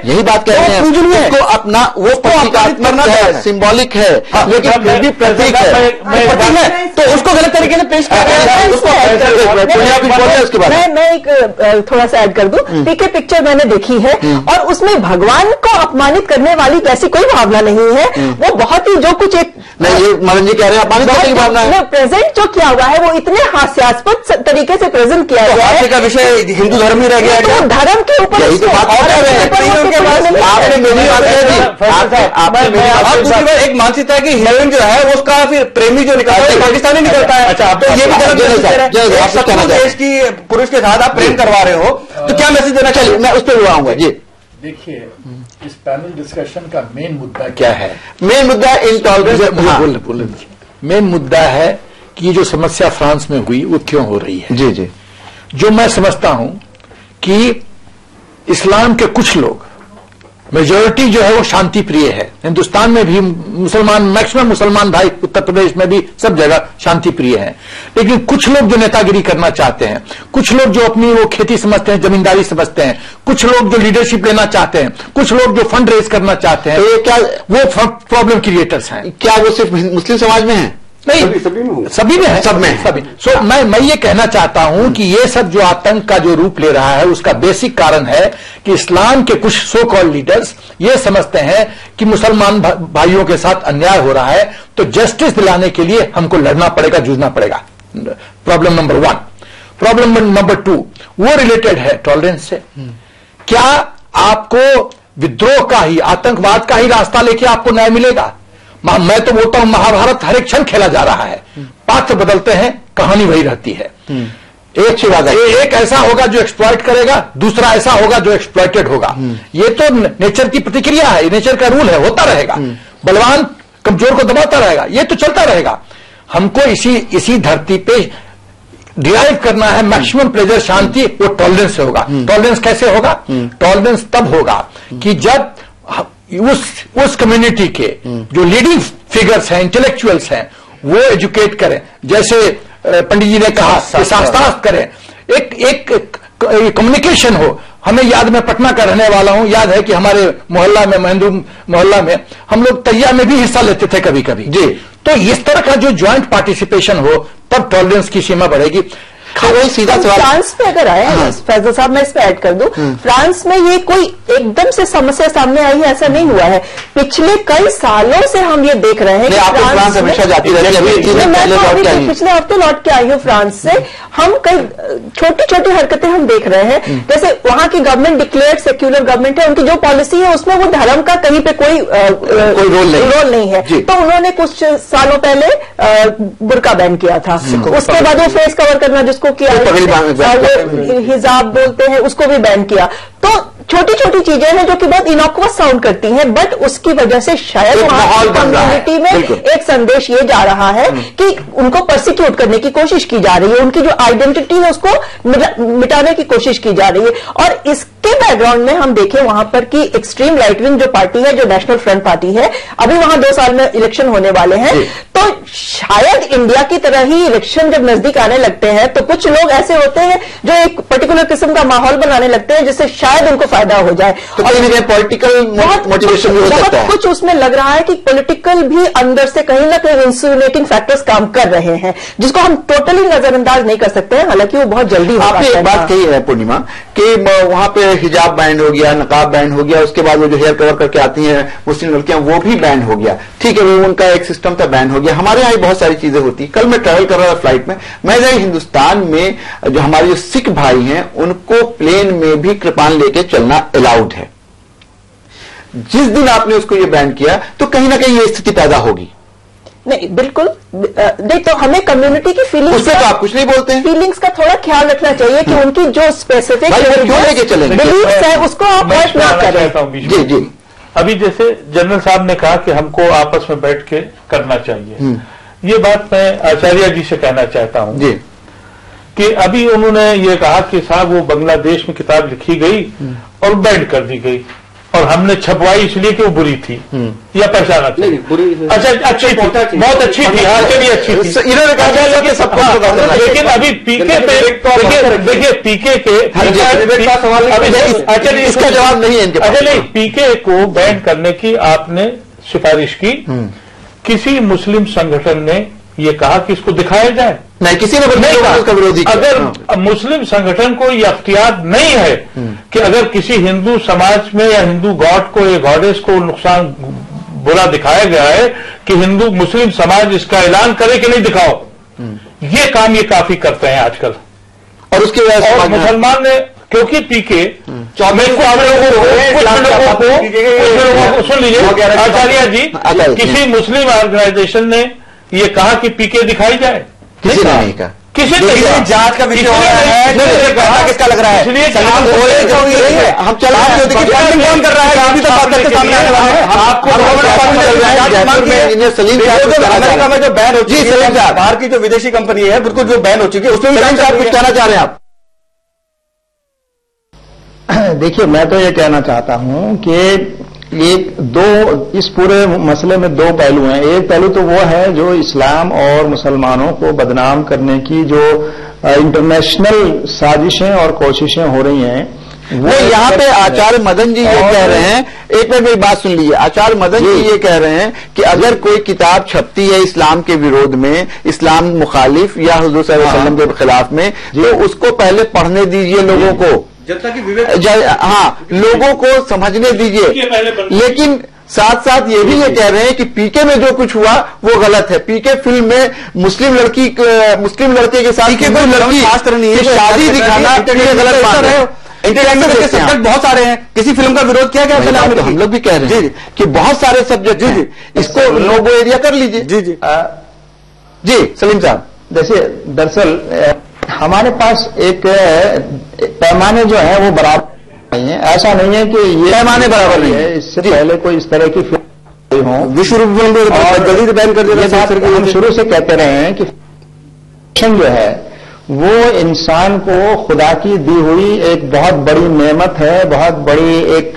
यही बात कह रहे हैं, उसको अपना वो प्रतीकात्मक है, सिंबॉलिक है, लेकिन फिर भी प्रतीक है, तो उसको गलत तरीके से पेश किया गया है। उसके बाद मैं एक थोड़ा सा ऐड कर दूं, पीके पिक्चर मैंने देखी है और उसमें भगवान को अपमानित करने वाली वैसी कोई भावना नहीं है। वो बहुत ही जो कुछ एक नहीं, ये मदन जी कह रहे हैं अपमानित करने की भावना है। प्रेजेंट जो किया हुआ है वो इतने हास्यास्पद तरीके से प्रेजेंट किया गया है का विषय हिंदू धर्म ही रह गया है। धर्म के ऊपर एक मानसिकता है कि हीरोइन जो है उसका फिर प्रेमी जो निकलता है पाकिस्तानी निकलता है। तो ये भी देश की पुरुष के साथ आप प्रेम करवा रहे हो, तो क्या मैसेज देना चाहिए? मैं उस पर आऊंगा जी। देखिए, इस पैनल डिस्कशन का मेन मुद्दा क्या है? मेन मुद्दा इंटॉलरेंस। मेन मुद्दा है कि ये जो समस्या फ्रांस में हुई वो क्यों हो रही है। जी जी, जो मैं समझता हूं कि इस्लाम के कुछ लोग, मेजोरिटी जो है वो शांति प्रिय है। हिंदुस्तान में भी मुसलमान, मैक्सिमम मुसलमान भाई उत्तर प्रदेश में भी सब जगह शांति प्रिय हैं, लेकिन कुछ लोग जो नेतागिरी करना चाहते हैं, कुछ लोग जो अपनी वो खेती समझते हैं, जमींदारी समझते हैं, कुछ लोग जो लीडरशिप लेना चाहते हैं, कुछ लोग जो फंड रेज करना चाहते हैं, तो ये क्या वो प्रॉब्लम क्रिएटर्स हैं। क्या वो सिर्फ मुस्लिम समाज में है? नहीं, सभी में है, सब में सभी। सो मैं ये कहना चाहता हूं कि ये सब जो आतंक का जो रूप ले रहा है उसका बेसिक कारण है कि इस्लाम के कुछ सो कॉल्ड लीडर्स ये समझते हैं कि मुसलमान भाइयों के साथ अन्याय हो रहा है, तो जस्टिस दिलाने के लिए हमको लड़ना पड़ेगा, जूझना पड़ेगा। Problem number 1। प्रॉब्लम नंबर 2 वो रिलेटेड है टॉलरेंस से। क्या आपको विद्रोह का ही, आतंकवाद का ही रास्ता लेके आपको न्याय मिलेगा? मैं तो बोलता हूं महाभारत हर एक क्षण खेला जा रहा है, पात्र बदलते हैं, कहानी वही रहती है। एक ऐसा होगा जो एक्सप्लॉइट करेगा, दूसरा ऐसा होगा जो एक्सप्लॉइटेड होगा। ये तो नेचर की प्रतिक्रिया है, नेचर का रूल है, होता रहेगा। बलवान कमजोर को दबाता रहेगा, ये तो चलता रहेगा। हमको इसी धरती पे डिराइव करना है मैक्सिमम प्लेजर, शांति, वो टॉलरेंस से होगा। टॉलरेंस कैसे होगा? टॉलरेंस तब होगा कि जब उस कम्युनिटी के जो लीडिंग फिगर्स हैं, इंटेलेक्चुअल्स हैं, वो एजुकेट करें, जैसे पंडित जी ने कहा, शास्त्रार्थ करें, एक कम्युनिकेशन हो। हमें याद, मैं पटना का रहने वाला हूं, याद है कि हमारे मोहल्ला में, हिंदू मोहल्ला में, हम लोग तैया में भी हिस्सा लेते थे कभी कभी जी। तो इस तरह का जो ज्वाइंट पार्टिसिपेशन हो, तब टॉलरेंस की सीमा बढ़ेगी। वही सीधा सवाल। फ्रांस में अगर आए, फैजल साहब मैं इसमें ऐड कर दूं, फ्रांस में ये कोई एकदम से समस्या सामने आई है ऐसा नहीं हुआ है। पिछले कई सालों से हम ये देख रहे हैं कि फ्रांस हमेशा जाती रहती है। मैं पिछले हफ्ते लौट के आई हूँ फ्रांस से। हम कई छोटी छोटी हरकतें हम देख रहे हैं, जैसे वहां की गवर्नमेंट डिक्लेयर्ड सेक्युलर गवर्नमेंट है, उनकी जो पॉलिसी है उसमें वो धर्म का कहीं पे कोई रोल नहीं है। तो उन्होंने कुछ सालों पहले बुर्का बैन किया था, उसके बाद वो फेस कवर करना जिसको किया हिजाब बोलते हैं उसको भी बैन किया। तो छोटी छोटी चीजें हैं जो कि बहुत इनॉक्वस साउंड करती हैं, बट उसकी वजह से शायद वहां की कम्युनिटी में एक संदेश ये जा रहा है कि उनको परसिक्यूट करने की कोशिश की जा रही है, उनकी जो आइडेंटिटी है उसको मिटाने की कोशिश की जा रही है। और इसके बैकग्राउंड में हम देखें वहां पर कि एक्सट्रीम राइट विंग जो पार्टी है, जो नेशनल फ्रंट पार्टी है, अभी वहां 2 साल में इलेक्शन होने वाले हैं। तो शायद इंडिया की तरह ही इलेक्शन जब नजदीक आने लगते हैं तो कुछ लोग ऐसे होते हैं जो एक पर्टिकुलर किस्म का माहौल बनाने लगते हैं जिससे शायद उनको फायदा हो जाए। तो कहीं ना कहीं पॉलिटिकल मोटिवेशन भी हो सकता है। कुछ उसमें लग रहा है कि पॉलिटिकल भी अंदर से कहीं ना कहीं इंसुलेटिंग फैक्टर्स काम कर रहे हैं, जिसको हम टोटली नजरअंदाज नहीं कर सकते हैं, हालांकि वो बहुत जल्दी होगा। आपने एक बात कही है पूर्णिमा कि वहां पे हिजाब बैन हो गया, नकाब बैन हो गया, उसके बाद वो जो हेयर कवर करके आती हैं मुस्लिम लड़कियां वो भी बैन हो गया। ठीक है, वो उनका एक सिस्टम था, बैन हो गया। हमारे यहाँ बहुत सारी चीजें होती। कल मैं ट्रैवल कर रहा था फ्लाइट में, मैं हिंदुस्तान में जो हमारे जो सिख भाई हैं उनको प्लेन में भी कृपान लेके चलना अलाउड है। जिस दिन आपने उसको ये बैन किया तो कहीं ना कहीं ये स्थिति पैदा होगी। नहीं, बिल्कुल नहीं, तो हमें कम्युनिटी की फीलिंग्स, उससे तो आप कुछ नहीं बोलते हैं, फीलिंग्स का थोड़ा ख्याल रखना चाहिए कि उनकी जो स्पेसिफिक बिलीफ्स है उसको आप हर्ट ना करें। जी जी। अभी जैसे जनरल साहब ने कहा कि हमको आपस में बैठ के करना चाहिए, ये बात मैं आचार्य जी से कहना चाहता हूं जी कि अभी उन्होंने ये कहा कि साहब वो बांग्लादेश में किताब लिखी गई और बैन कर दी गई और हमने छपवाई इसलिए कि वो बुरी थी या पहचाना थी। अच्छा, अच्छी थी, बहुत अच्छी थी, हाँ चलिए अच्छी थी, इन्होंने कहा। लेकिन अभी पीके पे देखिए, पीके के इसका जवाब नहीं है इनके पास। अच्छा नहीं, पीके को बैन करने की आपने सिफारिश की, किसी मुस्लिम संगठन ने ये कहा कि इसको दिखाया जाए? नहीं, किसी ने उसका विरोधी किया। अगर मुस्लिम संगठन को ये अख्तियार नहीं है कि अगर किसी हिंदू समाज में या हिंदू गॉड को या गॉडेस को नुकसान बुरा दिखाया गया है कि हिंदू मुस्लिम समाज इसका ऐलान करे कि नहीं दिखाओ, ये काम ये काफी करते हैं आजकल। और उसकी वजह से मुसलमान ने, क्योंकि पीके सुन लीजिए आचार्य जी, किसी मुस्लिम ऑर्गेनाइजेशन ने ये कहा कि पीके दिखाई जाए? किसी ने नहीं कहा। किसी ने जांच का विषय हो रहा है, किसका लग रहा है? इसलिए हम चला कौन कर रहा है? अभी तक बात करके सामने आने वाला है। आपको सलीम अमेरिका में जो बैन हो चुकी है, बाहर की जो विदेशी कंपनी है बिल्कुल जो बैन हो चुकी है, उसमें सलीम साहब कुछ कहना चाह रहे हैं आप? देखिए, मैं तो ये कहना चाहता हूं कि इस पूरे मसले में 2 पहलू हैं। एक पहलू तो वो है जो इस्लाम और मुसलमानों को बदनाम करने की जो इंटरनेशनल साजिशें और कोशिशें हो रही हैं, वो यहाँ पे आचार्य मदन जी ये कह रहे हैं, एक मिनट मेरी बात सुन लीजिए। आचार्य मदन जी ये कह रहे हैं कि अगर कोई किताब छपती है इस्लाम के विरोध में, इस्लाम मुखालिफ या हुजूर सल्लल्लाहु अलैहि वसल्लम के खिलाफ में, तो उसको पहले पढ़ने दीजिए लोगों को, लोगों को समझने दीजिए। लेकिन साथ साथ ये भी ये कह रहे हैं कि पीके में जो कुछ हुआ वो गलत है। पीके फिल्म में मुस्लिम लड़के के साथ लड़की शादी दिखाना गलत बात है। इंटरनेशनल सब्जेक्ट बहुत सारे हैं, किसी फिल्म का विरोध किया गया? तो हम लोग भी कह रहे हैं कि बहुत सारे सब्जेक्ट हैं, इसको नो गो एरिया कर लीजिए। जी जी जी सलीम साहब, जैसे दरअसल हमारे पास एक पैमाने जो है वो बराबर नहीं है। ऐसा नहीं है कि ये पैमाने बराबर नहीं है। इससे पहले कोई इस तरह की फिल्म हो, विश्व जल्दी बैन कर दिया। हम शुरू से कहते रहे हैं कि जो है वो इंसान को खुदा की दी हुई एक बहुत बड़ी नेमत है, बहुत बड़ी एक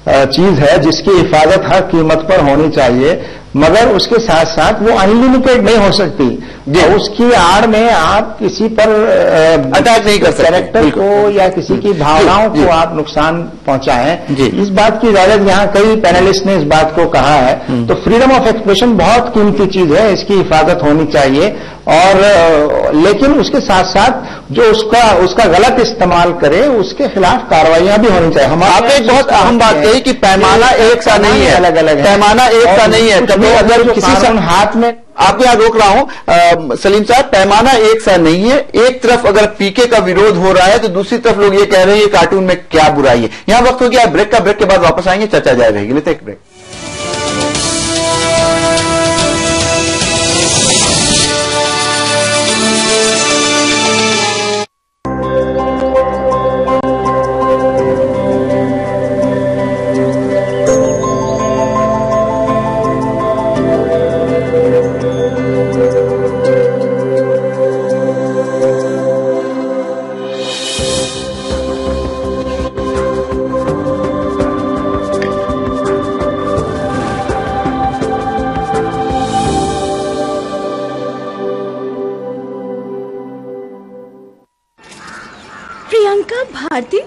चीज है जिसकी हिफाजत हर कीमत पर होनी चाहिए, मगर उसके साथ साथ वो अनलिमिटेड नहीं हो सकती। उसकी आड़ में आप किसी पर अटैक नहीं कर सकते, कैरेक्टर को या किसी की भावनाओं को आप नुकसान पहुंचाएं, इस बात की इजाजत यहाँ कई पैनलिस्ट ने इस बात को कहा है। तो फ्रीडम ऑफ एक्सप्रेशन बहुत कीमती चीज है, इसकी हिफाजत होनी चाहिए और लेकिन उसके साथ साथ जो उसका गलत इस्तेमाल करे उसके खिलाफ कार्रवाइयां भी होनी चाहिए। आपने एक बहुत अहम बात कही कि पैमाना एक सा नहीं है, अलग अलग है, पैमाना एक सा नहीं है। कभी अगर किसी से हाथ में, आपको यहां रोक रहा हूं सलीम साहब, पैमाना एक सा नहीं है। एक तरफ अगर पीके का विरोध हो रहा है तो दूसरी तरफ लोग ये कह रहे हैं ये कार्टून में क्या बुराई है। यहां वक्त हो गया ब्रेक का, ब्रेक के बाद वापस आएंगे, चर्चा जारी रहेगी। लेते एक ब्रेक। प्रियंका भारती,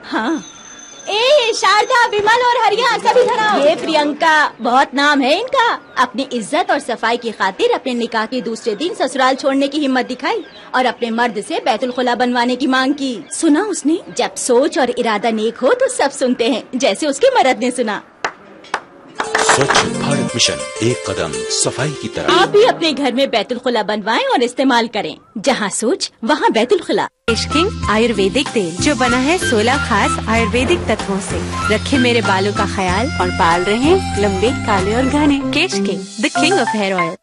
हाँ। शारदा, विमल और हरिया सभी धराओ। ये प्रियंका, बहुत नाम है इनका। अपनी इज्जत और सफाई की खातिर अपने निकाह के दूसरे दिन ससुराल छोड़ने की हिम्मत दिखाई और अपने मर्द से बैतुल खुला बनवाने की मांग की। सुना उसने? जब सोच और इरादा नेक हो तो सब सुनते हैं, जैसे उसके मर्द ने सुना। स्वच्छ भारत मिशन, एक कदम सफाई की तरफ। आप भी अपने घर में बैतुल खुला बनवाएं और इस्तेमाल करें। जहाँ सोच वहाँ बैतुल खुला। केश किंग आयुर्वेदिक तेल जो बना है 16 खास आयुर्वेदिक तत्वों से। रखे मेरे बालों का ख्याल और बाल रहे लंबे, काले और घने। Kesh King, the king of hair oil.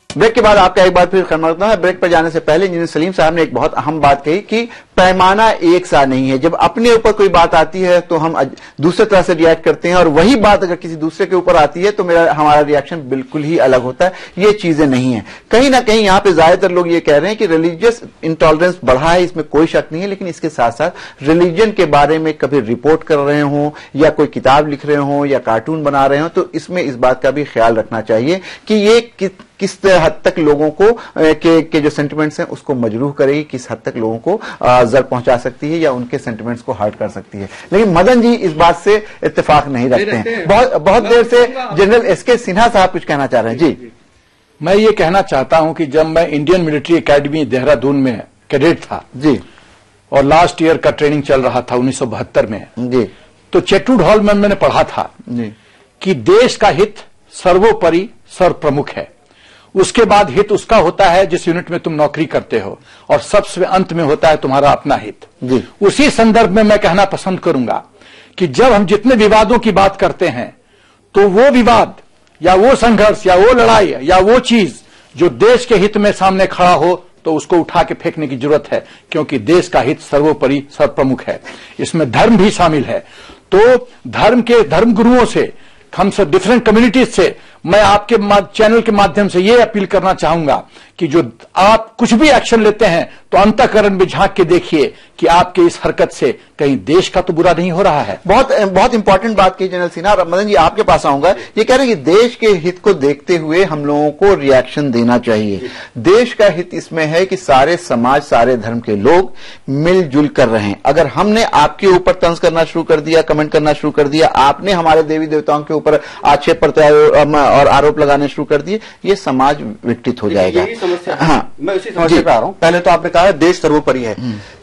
Break के बाद आपका एक बार फिर खैर है। ब्रेक पर जाने से पहले इंजीनियर सलीम साहब ने एक बहुत अहम बात कही कि पैमाना एक सा नहीं है। जब अपने ऊपर कोई बात आती है तो हम दूसरे तरह से रिएक्ट करते हैं और वही बात अगर किसी दूसरे के ऊपर आती है तो हमारा रिएक्शन बिल्कुल ही अलग होता है। ये चीजें नहीं है। कहीं ना कहीं यहाँ पे ज्यादातर लोग ये कह रहे हैं कि रिलीजियस इंटॉलरेंस बढ़ा है, इसमें कोई शक नहीं है, लेकिन इसके साथ साथ रिलीजन के बारे में कभी रिपोर्ट कर रहे हों या कोई किताब लिख रहे हों या कार्टून बना रहे हों तो इसमें इस बात का भी ख्याल रखना चाहिए कि ये किस हद तक लोगों को के जो सेंटिमेंट्स हैं उसको मजरूह करेगी, किस हद तक लोगों को जर पहुंचा सकती है या उनके सेंटिमेंट्स को हर्ट कर सकती है। लेकिन मदन जी इस बात से इत्तेफाक नहीं रखते हैं। बहुत देर से जनरल एसके सिन्हा साहब कुछ कहना चाह रहे हैं। जी, मैं ये कहना चाहता हूं कि जब मैं इंडियन मिलिट्री एकेडमी देहरादून में कैडेट था जी, और लास्ट ईयर का ट्रेनिंग चल रहा था 1972 में जी, तो चेटवुड हॉल में मैंने पढ़ा था जी कि देश का हित सर्वोपरि सर्वप्रमुख है। उसके बाद हित उसका होता है जिस यूनिट में तुम नौकरी करते हो और सबसे अंत में होता है तुम्हारा अपना हित जी। उसी संदर्भ में मैं कहना पसंद करूंगा कि जब हम जितने विवादों की बात करते हैं तो वो विवाद या वो संघर्ष या वो लड़ाई या वो चीज जो देश के हित में सामने खड़ा हो तो उसको उठा के फेंकने की जरूरत है, क्योंकि देश का हित सर्वोपरि सर्वप्रमुख है। इसमें धर्म भी शामिल है। तो धर्म गुरुओं से, हम सब डिफरेंट कम्युनिटीज से मैं आपके चैनल के माध्यम से ये अपील करना चाहूंगा कि जो आप कुछ भी एक्शन लेते हैं तो अंतःकरण में झांक के देखिए कि आपके इस हरकत से कहीं देश का तो बुरा नहीं हो रहा है। बहुत इंपॉर्टेंट बात की जनरल सिन्हा। मदन जी आपके पास आऊंगा। ये कह रहे हैं कि देश के हित को देखते हुए हम लोगों को रिएक्शन देना चाहिए। देश का हित इसमें है कि सारे समाज, सारे धर्म के लोग मिलजुल कर रहे हैं। अगर हमने आपके ऊपर तंज करना शुरू कर दिया, कमेंट करना शुरू कर दिया, आपने हमारे देवी देवताओं के ऊपर आक्षेप और आरोप लगाने शुरू कर दिए, ये समाज विकटित हो जाएगा। हाँ, मैं उसी समस्या पे आ रहा हूँ। पहले तो आपने कहा देश सर्वोपरि है।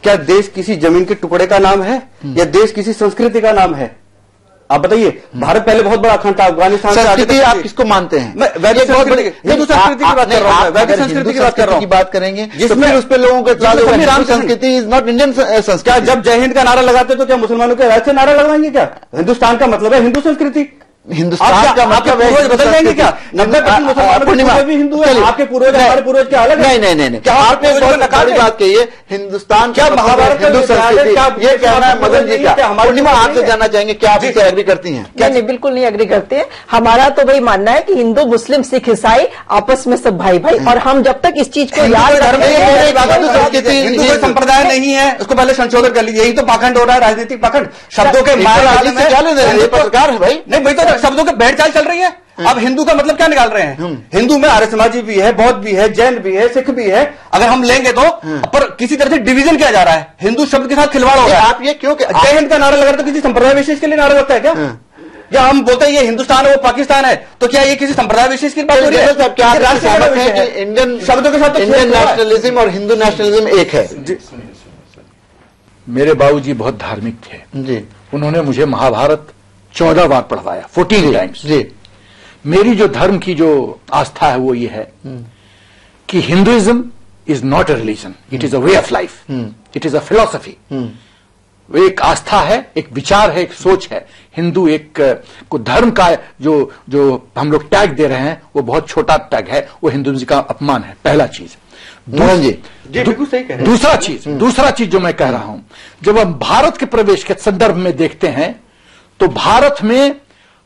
क्या देश किसी जमीन के टुकड़े का नाम है या देश किसी संस्कृति का नाम है? आप बताइए। भारत पहले बहुत बड़ा खंड था, अफगानिस्तान संस्कृति आप किसको मानते हैं? वैदिक संस्कृति की बात कर रहा हूँ। वैदिक संस्कृति की बात कर रहा हूँ। बात करेंगे जिसमें उस पर लोगों को संस्कृति इज नॉट इंडियन संस्कृति। क्या जब जय हिंद का नारा लगाते तो क्या मुसलमानों के राज्य से नारा लगवाएंगे? क्या हिंदुस्तान का मतलब है हिंदू संस्कृति। हिंदुस्तान का मतलब पूर्वज बदल जाएंगे क्या? 90% मुसलमानों भी हिंदू है। आपके पूर्वज हमारे पूर्वज क्या अलग है? नहीं। क्या आपने बहुत बड़ी बात कही है? हिंदुस्तान क्या महाभारत हिंदू संस्कृति ये कहना है मदन जी का। पूर्णिमा आपसे जानना चाहेंगे, क्या आप इससे एग्री करती हैं? क्या? नहीं, बिल्कुल नहीं एग्री करते हैं। हमारा तो वही मानना है कि हिंदू, मुस्लिम, सिख, ईसाई आपस में सब भाई भाई, और हम जब तक इस चीज को याद रखेंगे। हिंदू कोई संप्रदाय नहीं है, उसको पहले संशोधन कर लीजिए। यही तो पाखंड हो रहा है, राजनीतिक पाखंड। शब्दों के सरकार है भाई। नहीं, वही तो शब्दों के भेड़ चाल चल रही है। अब हिंदू का मतलब क्या निकाल रहे हैं? हिंदू में आर्य समाजी भी है, बौद्ध भी है, जैन भी है, सिख भी है। अगर हम लेंगे तो पर किसी तरह से डिवीजन किया जा रहा है, हिंदू शब्द के साथ खिलवाड़ हो रहा है। आप ये क्यों जय हिंद का नारा लगा रहे तो किसी संप्रदाय विशेष के लिए नारा लगता है क्या? या हम बोलते हैं ये हिंदुस्तान है वो पाकिस्तान है, तो क्या ये किसी संप्रदाय विशेष की बात हो रही है? क्या सहमत है कि इंडियन शब्दों के साथ इंडियन नेशनलिज्म और हिंदू नेशनलिज्म एक है? मेरे बाबूजी बहुत धार्मिक थे जी। उन्होंने मुझे महाभारत 14 बार पढ़वाया, 14 टाइम्स जी। मेरी जो धर्म की जो आस्था है वो ये है कि Hinduism is not a religion, it is a way of life, it is a philosophy. वो एक आस्था है, एक विचार है, एक सोच है। हिंदू एक को धर्म का जो हम लोग टैग दे रहे हैं वो बहुत छोटा टैग है, वो हिंदुइज्म का अपमान है। पहला चीज। दूसरा चीज जो मैं कह रहा हूं, जब हम भारत के प्रवेश के संदर्भ में देखते हैं तो भारत में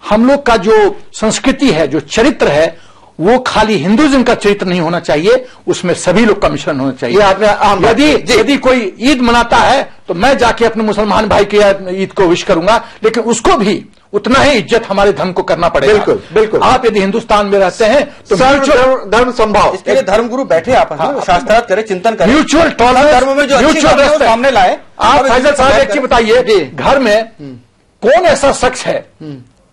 हम लोग का जो संस्कृति है, जो चरित्र है, वो खाली हिंदुइज्म का चरित्र नहीं होना चाहिए, उसमें सभी लोग का मिश्रण होना चाहिए। यदि कोई ईद मनाता है तो मैं जाके अपने मुसलमान भाई की ईद को विश करूंगा, लेकिन उसको भी उतना ही इज्जत हमारे धर्म को करना पड़ेगा। बिल्कुल बिल्कुल। आप यदि हिंदुस्तान में रहते हैं तो धर्म संभाव, इसके लिए धर्मगुरु बैठे आपस में शास्त्रार्थ करें, चिंतन करें, म्यूचुअल टॉलरेंस, धर्म में जो म्यूचुअल सामने लाए। आप फैजल साहब एक चीज बताइए, घर में कौन ऐसा शख्स है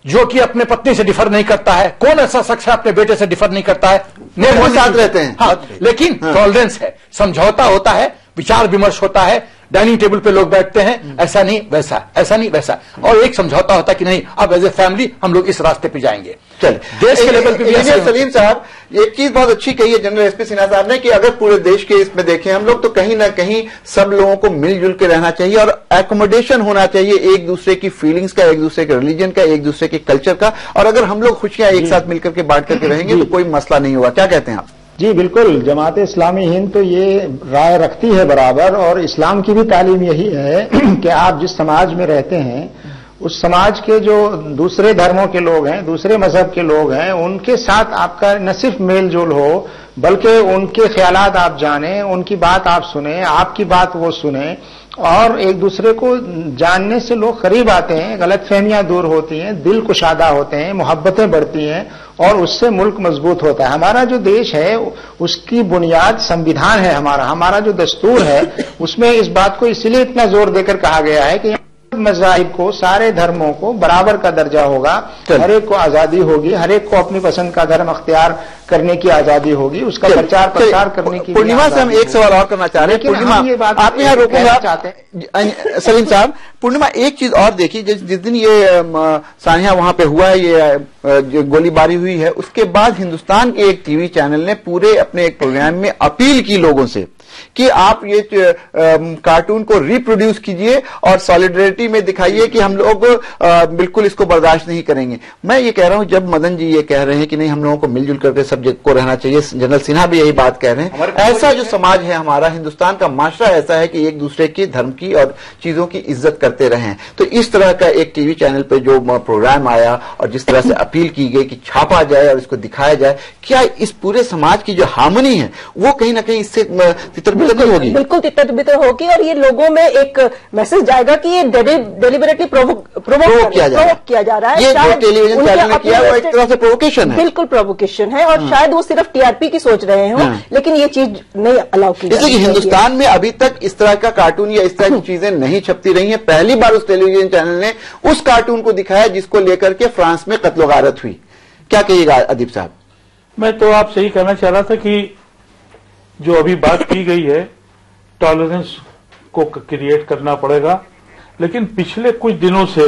जो कि अपने पत्नी से डिफर नहीं करता है? कौन ऐसा शख्स है अपने बेटे से डिफर नहीं करता है? साथ रहते हैं। हाँ, लेकिन टॉलरेंस है, समझौता होता है, विचार विमर्श होता है, डाइनिंग टेबल पे लोग बैठते हैं, ऐसा नहीं वैसा, ऐसा नहीं वैसा, और एक समझौता होता है कि नहीं अब एज ए फैमिली हम लोग इस रास्ते पे जाएंगे। चल देश के लेवल पे भी सलीम साहब एक चीज बहुत अच्छी कही है जनरल एसपी सिन्हा साहब ने कि अगर पूरे देश के इसमें देखें हम लोग तो कहीं ना कहीं सब लोगों को मिलजुल के रहना चाहिए और एकोमोडेशन होना चाहिए एक दूसरे की फीलिंग्स का, एक दूसरे के रिलीजन का, एक दूसरे के कल्चर का। और अगर हम लोग खुशियां एक साथ मिलकर के बांट करके रहेंगे तो कोई मसला नहीं होगा। क्या कहते हैं आप? जी बिल्कुल, जमात इस्लामी हिंद तो ये राय रखती है बराबर, और इस्लाम की भी तालीम यही है कि आप जिस समाज में रहते हैं उस समाज के जो दूसरे धर्मों के लोग हैं, दूसरे मजहब के लोग हैं, उनके साथ आपका न सिर्फ मेल जोल हो बल्कि उनके ख्यालात आप जानें, उनकी बात आप सुने, आपकी बात वो सुने, और एक दूसरे को जानने से लोग करीब आते हैं, गलतफहमियां दूर होती हैं, दिल कुशादा होते हैं, मोहब्बतें बढ़ती हैं और उससे मुल्क मजबूत होता है। हमारा जो देश है उसकी बुनियाद संविधान है, हमारा जो दस्तूर है उसमें इस बात को इसलिए इतना जोर देकर कहा गया है कि मज़ाहिब को, सारे धर्मों को बराबर का दर्जा होगा, हर एक को आजादी होगी, हर एक को अपनी पसंद का धर्म अख्तियार करने की आजादी होगी, उसका प्रचार प्रसार करने की। पूर्णिमा से हम एक सवाल और करना चाह रहे हैं। पूर्णिमा, आप यहाँ रोकूंगा चाहते हैं सलीम साहब। पूर्णिमा एक चीज और देखिए, जिस दिन ये सानिया वहां पे हुआ है, ये जो गोलीबारी हुई है, उसके बाद हिंदुस्तान के एक टीवी चैनल ने पूरे अपने एक प्रोग्राम में अपील की लोगों से कि आप ये कार्टून को रिप्रोड्यूस कीजिए और सॉलिडरिटी में दिखाइए कि हम लोग बिल्कुल इसको बर्दाश्त नहीं करेंगे। मैं ये कह रहा हूं, जब मदन जी ये कह रहे हैं कि नहीं हम लोगों को मिलजुल करके सब को रहना चाहिए, जनरल सिन्हा भी यही बात कह रहे हैं, ऐसा जो समाज है हमारा, हिंदुस्तान का माशरा ऐसा है कि एक दूसरे की धर्म की और चीजों की इज्जत करते रहें। तो इस तरह का एक टीवी चैनल पर जो प्रोग्राम आया और जिस तरह से अपील की गई कि छापा जाए और इसको दिखाया जाए, क्या इस पूरे समाज की जो हार्मनी है वो कहीं ना कहीं इससे तितर-बितर होगी? बिल्कुल तितर-बितर होगी, और ये लोगों में एक मैसेज जाएगा कि ये डेलिबरेटली प्रोवोक किया जा रहा है। ये जो टेलीविजन चैनल ने किया वो एक तरह से प्रोवोकेशन है, बिल्कुल प्रोवोकेशन है, और शायद वो सिर्फ टीआरपी की सोच रहे हो, लेकिन ये चीज नहीं अलाउ की। इसलिए हिंदुस्तान में अभी तक इस तरह का कार्टून या इस तरह की चीजें नहीं छपती रही हैं। पहली बार उस टेलीविजन चैनल ने उस कार्टून को दिखाया जिसको लेकर के फ्रांस में कत्लो गारत हुई। क्या कहिएगा अदीब साहब? मैं तो आपसे यही कहना चाह रहा था कि जो अभी बात की गई है, टॉलरेंस को क्रिएट करना पड़ेगा, लेकिन पिछले कुछ दिनों से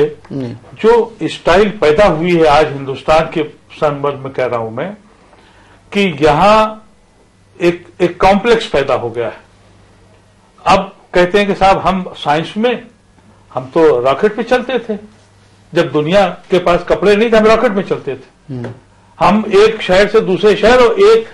जो स्टाइल पैदा हुई है आज हिंदुस्तान के संदर्भ में कह रहा हूं मैं, कि यहां एक कॉम्प्लेक्स पैदा हो गया है। अब कहते हैं कि साहब हम साइंस में, हम तो रॉकेट पे चलते थे, जब दुनिया के पास कपड़े नहीं थे हम रॉकेट में चलते थे, हम एक शहर से दूसरे शहर और एक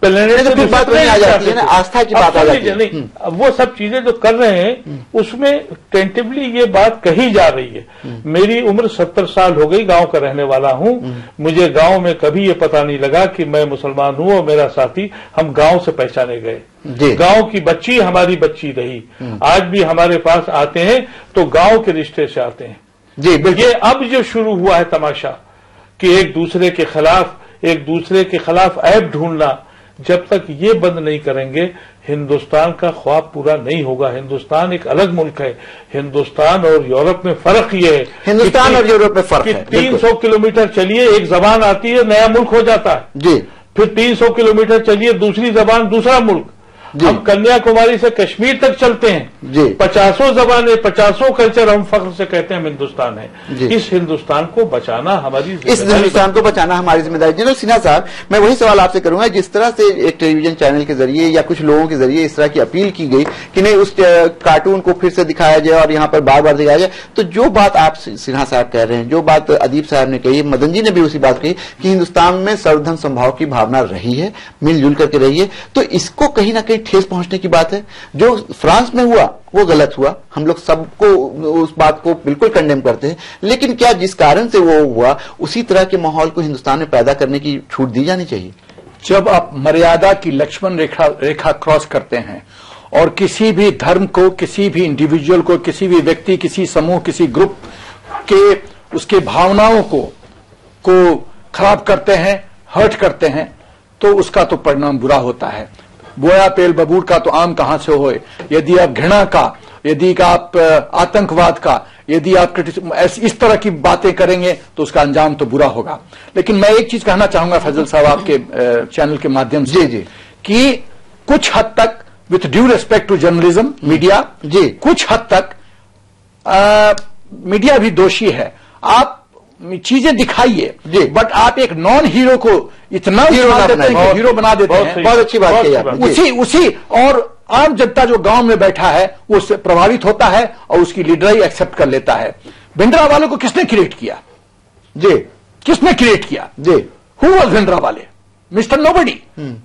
प्लेनेट से दूसरे बात नहीं आ जाती है ना, आस्था की बात आ जाती है। नहीं, वो सब चीजें जो कर रहे हैं उसमें टेंटिवली ये बात कही जा रही है। मेरी उम्र 70 साल हो गई, गांव का रहने वाला हूं, मुझे गांव में कभी ये पता नहीं लगा कि मैं मुसलमान हूं और मेरा साथी, हम गांव से पहचाने गए। गांव की बच्ची हमारी बच्ची रही, आज भी हमारे पास आते हैं तो गांव के रिश्ते से आते हैं। जी, ये अब जो शुरू हुआ है तमाशा कि एक दूसरे के खिलाफ ऐब ढूंढना, जब तक ये बंद नहीं करेंगे हिंदुस्तान का ख्वाब पूरा नहीं होगा। हिंदुस्तान एक अलग मुल्क है। हिंदुस्तान और यूरोप में फर्क ये है, हिंदुस्तान और यूरोप में फर्क है। 300 किलोमीटर चलिए एक जबान आती है, नया मुल्क हो जाता है जी। फिर 300 किलोमीटर चलिए दूसरी जबान, दूसरा मुल्क। हम कन्याकुमारी से कश्मीर तक चलते हैं जी। 50 जबानें, 50 कल्चर, हम फख्र से कहते हैं हम हिंदुस्तान है। इस हिंदुस्तान को बचाना हमारी जिम्मेदारी। जनरल सिन्हा साहब, मैं वही सवाल आपसे करूंगा, जिस तरह से एक टेलीविजन चैनल के जरिए या कुछ लोगों के जरिए इस तरह की अपील की गई कि नहीं उस कार्टून को फिर से दिखाया जाए और यहाँ पर बार बार दिखाया जाए, तो जो बात आप सिन्हा साहब कह रहे हैं, जो बात अदीब साहब ने कही, मदन जी ने भी उसी बात कही कि हिंदुस्तान में सर्वधर्म समभाव की भावना रही है, मिलजुल करके रही है, तो इसको कहीं ना कहीं ठेस पहुंचने की बात है। जो फ्रांस में हुआ वो गलत हुआ, हम लोग सबको उस बात को बिल्कुल कंडेम करते हैं, लेकिन क्या जिस कारण से वो हुआ उसी तरह के माहौल को हिंदुस्तान में पैदा करने की छूट दी जानी चाहिए? जब आप मर्यादा की लक्ष्मण रेखा क्रॉस करते हैं और किसी भी धर्म को, किसी भी इंडिविजुअल को, किसी भी व्यक्ति, किसी समूह, किसी ग्रुप के उसके भावनाओं को खराब करते हैं, हर्ट करते हैं, तो उसका तो परिणाम बुरा होता है। बोया पेल बबूर का तो आम कहां से होए। यदि आप घृणा का, यदि आप आतंकवाद का, यदि आप इस तरह की बातें करेंगे तो उसका अंजाम तो बुरा होगा। लेकिन मैं एक चीज कहना चाहूंगा फैजल साहब आपके चैनल के माध्यम से जी कि कुछ हद तक, with due respect to journalism, media ji, कुछ हद तक मीडिया भी दोषी है। आप चीजें दिखाइए, बट आप एक नॉन हीरो को इतना हीरो बना देते हैं। बहुत अच्छी बात कही आपने। उसी और आम जनता जो गांव में बैठा है वो उससे प्रभावित होता है और उसकी लीडराई एक्सेप्ट कर लेता है। भिंडरावाले को किसने क्रिएट किया जी? किसने क्रिएट किया जी? Who was Bhindranwale? Mister nobody.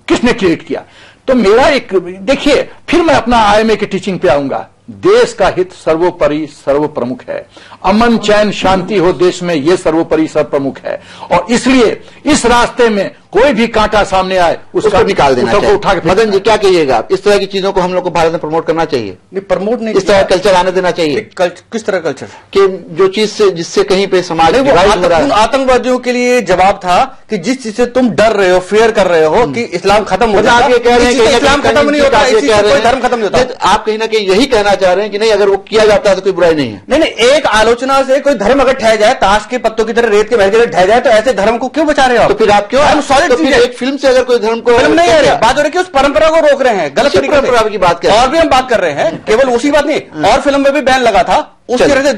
किसने क्रिएट किया? तो मेरा एक देखिए, फिर मैं अपना आईएमए की टीचिंग पे आऊंगा। देश का हित सर्वोपरि सर्वप्रमुख है। अमन चैन शांति हो देश में, यह सर्वोपरि सर्वप्रमुख है। और इसलिए इस रास्ते में कोई भी कांटा सामने आए उसको निकाल देना चाहिए। उठा के मदन जी क्या कहिएगा आप? इस तरह की चीजों को हम लोग को भारत में प्रमोट करना चाहिए? नहीं, प्रमोट नहीं, इस तरह कल्चर आने देना चाहिए। किस तरह कल्चर? कि जो चीज से, जिससे कहीं पे समाज आतंकवादियों के लिए जवाब था कि जिस चीज से तुम डर रहे हो, फेयर कर रहे हो कि इस्लाम खत्म हो जाएगा। आप ये कह रहे हैं कि इस्लाम खत्म नहीं होता, कोई धर्म खत्म नहीं होता। आप कहीं ना कहीं यही कहना चाह रहे हैं कि नहीं, अगर वो किया जाता है तो कोई बुराई नहीं है? नहीं, एक आलोचना से कोई धर्म अगर ढह जाए, ताश के पत्तों की तरह, रेत के महल की तरह ढह जाए, तो ऐसे धर्म को क्यों बचा रहे हो? तो फिर आप क्यों एक फिल्म से अगर कोई धर्म को, फिल्म नहीं है, बात हो रही है उस परंपरा को रोक रहे हैं, गलत परंपरा की बात कर, और भी हम बात कर रहे हैं, केवल उसी बात नहीं, और फिल्म में भी बैन लगा था उस तरह से।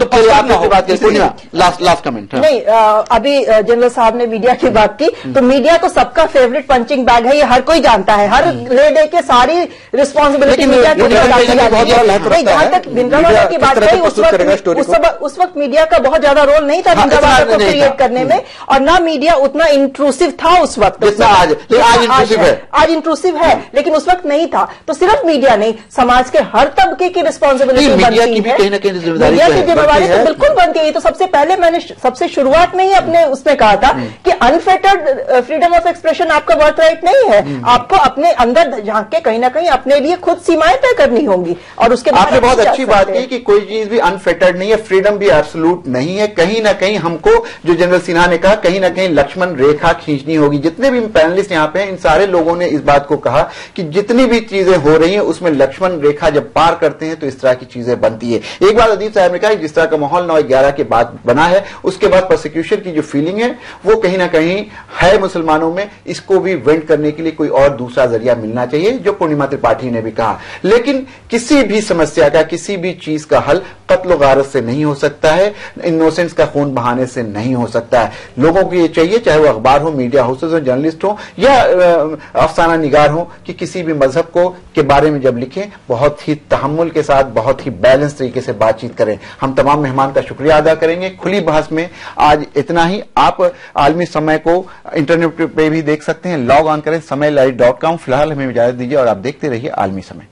लास्ट कमेंट नहीं, अभी जनरल साहब ने मीडिया की बात की, तो मीडिया तो सबका फेवरेट पंचिंग बैग है, ये हर कोई जानता है। हर ले के सारी रिस्पॉन्सिबिलिटी मीडिया की जहां तक भिंडरावाला की बात रही, उस वक्त मीडिया का बहुत ज्यादा रोल नहीं था भिंडरावाला को क्रिएट करने में, और ना मीडिया उतना इंट्रूसिव था उस वक्त। आज इंट्रूसिव है, लेकिन उस वक्त नहीं था। तो सिर्फ मीडिया नहीं, समाज के हर तबके की रिस्पॉन्सिबिलिटी बनती है, की जिम्मेवारी तो बिल्कुल बनती है। तो सबसे पहले मैंने सबसे शुरुआत में ही अपने उसमें कहा था कि अनफिल्टर्ड फ्रीडम ऑफ एक्सप्रेशन आपका बर्थ राइट नहीं है। आपको अपने अंदर झांक के कहीं ना कहीं अपने लिए खुद सीमाएं तय करनी होंगी, और उसके बाद आपने बहुत अच्छी बात की कि कोई चीज भी अनफिल्टर्ड नहीं है, फ्रीडम भी एब्सोल्यूट नहीं है। कहीं ना कहीं हमको, जो जनरल सिन्हा ने कहा, कहीं ना कहीं लक्ष्मण रेखा खींचनी होगी। जितने भी पैनलिस्ट यहाँ पे हैं, इन सारे लोगों ने इस बात को कहा कि जितनी भी चीजें हो रही हैं उसमें लक्ष्मण रेखा जब पार करते हैं तो इस तरह की चीजें बनती है। एक बात अदीब साहब ने कहा, जिस तरह का माहौल 9/11 के बाद बना है, उसके बाद प्रोसिक्यूशन की जो फीलिंग है वो कहीं ना कहीं है मुसलमानों में, इसको भी वेंट करने के लिए कोई और दूसरा जरिया मिलना चाहिए, जो पूर्णिमा त्रिपाठी ने भी कहा। लेकिन किसी भी समस्या का, किसी भी चीज का हल कत्ल गारत से नहीं हो सकता है, इनोसेंट्स का खून बहाने से नहीं हो सकता है। लोगों को ये चाहिए, चाहे वो अखबार हो, मीडिया हाउसेज हो, जर्नलिस्ट हो या अफसाना निगार हो, कि किसी भी मजहब को के बारे में जब लिखें बहुत ही तहम्मुल के साथ, बहुत ही बैलेंस तरीके से बातचीत करें। हम तमाम मेहमान का शुक्रिया अदा करेंगे। खुली बहस में आज इतना ही। आप आलमी समय को इंटरनेट पे भी देख सकते हैं, लॉग ऑन करें समय-live.com। फिलहाल हमें इजाजत दीजिए और आप देखते रहिए आलमी समय।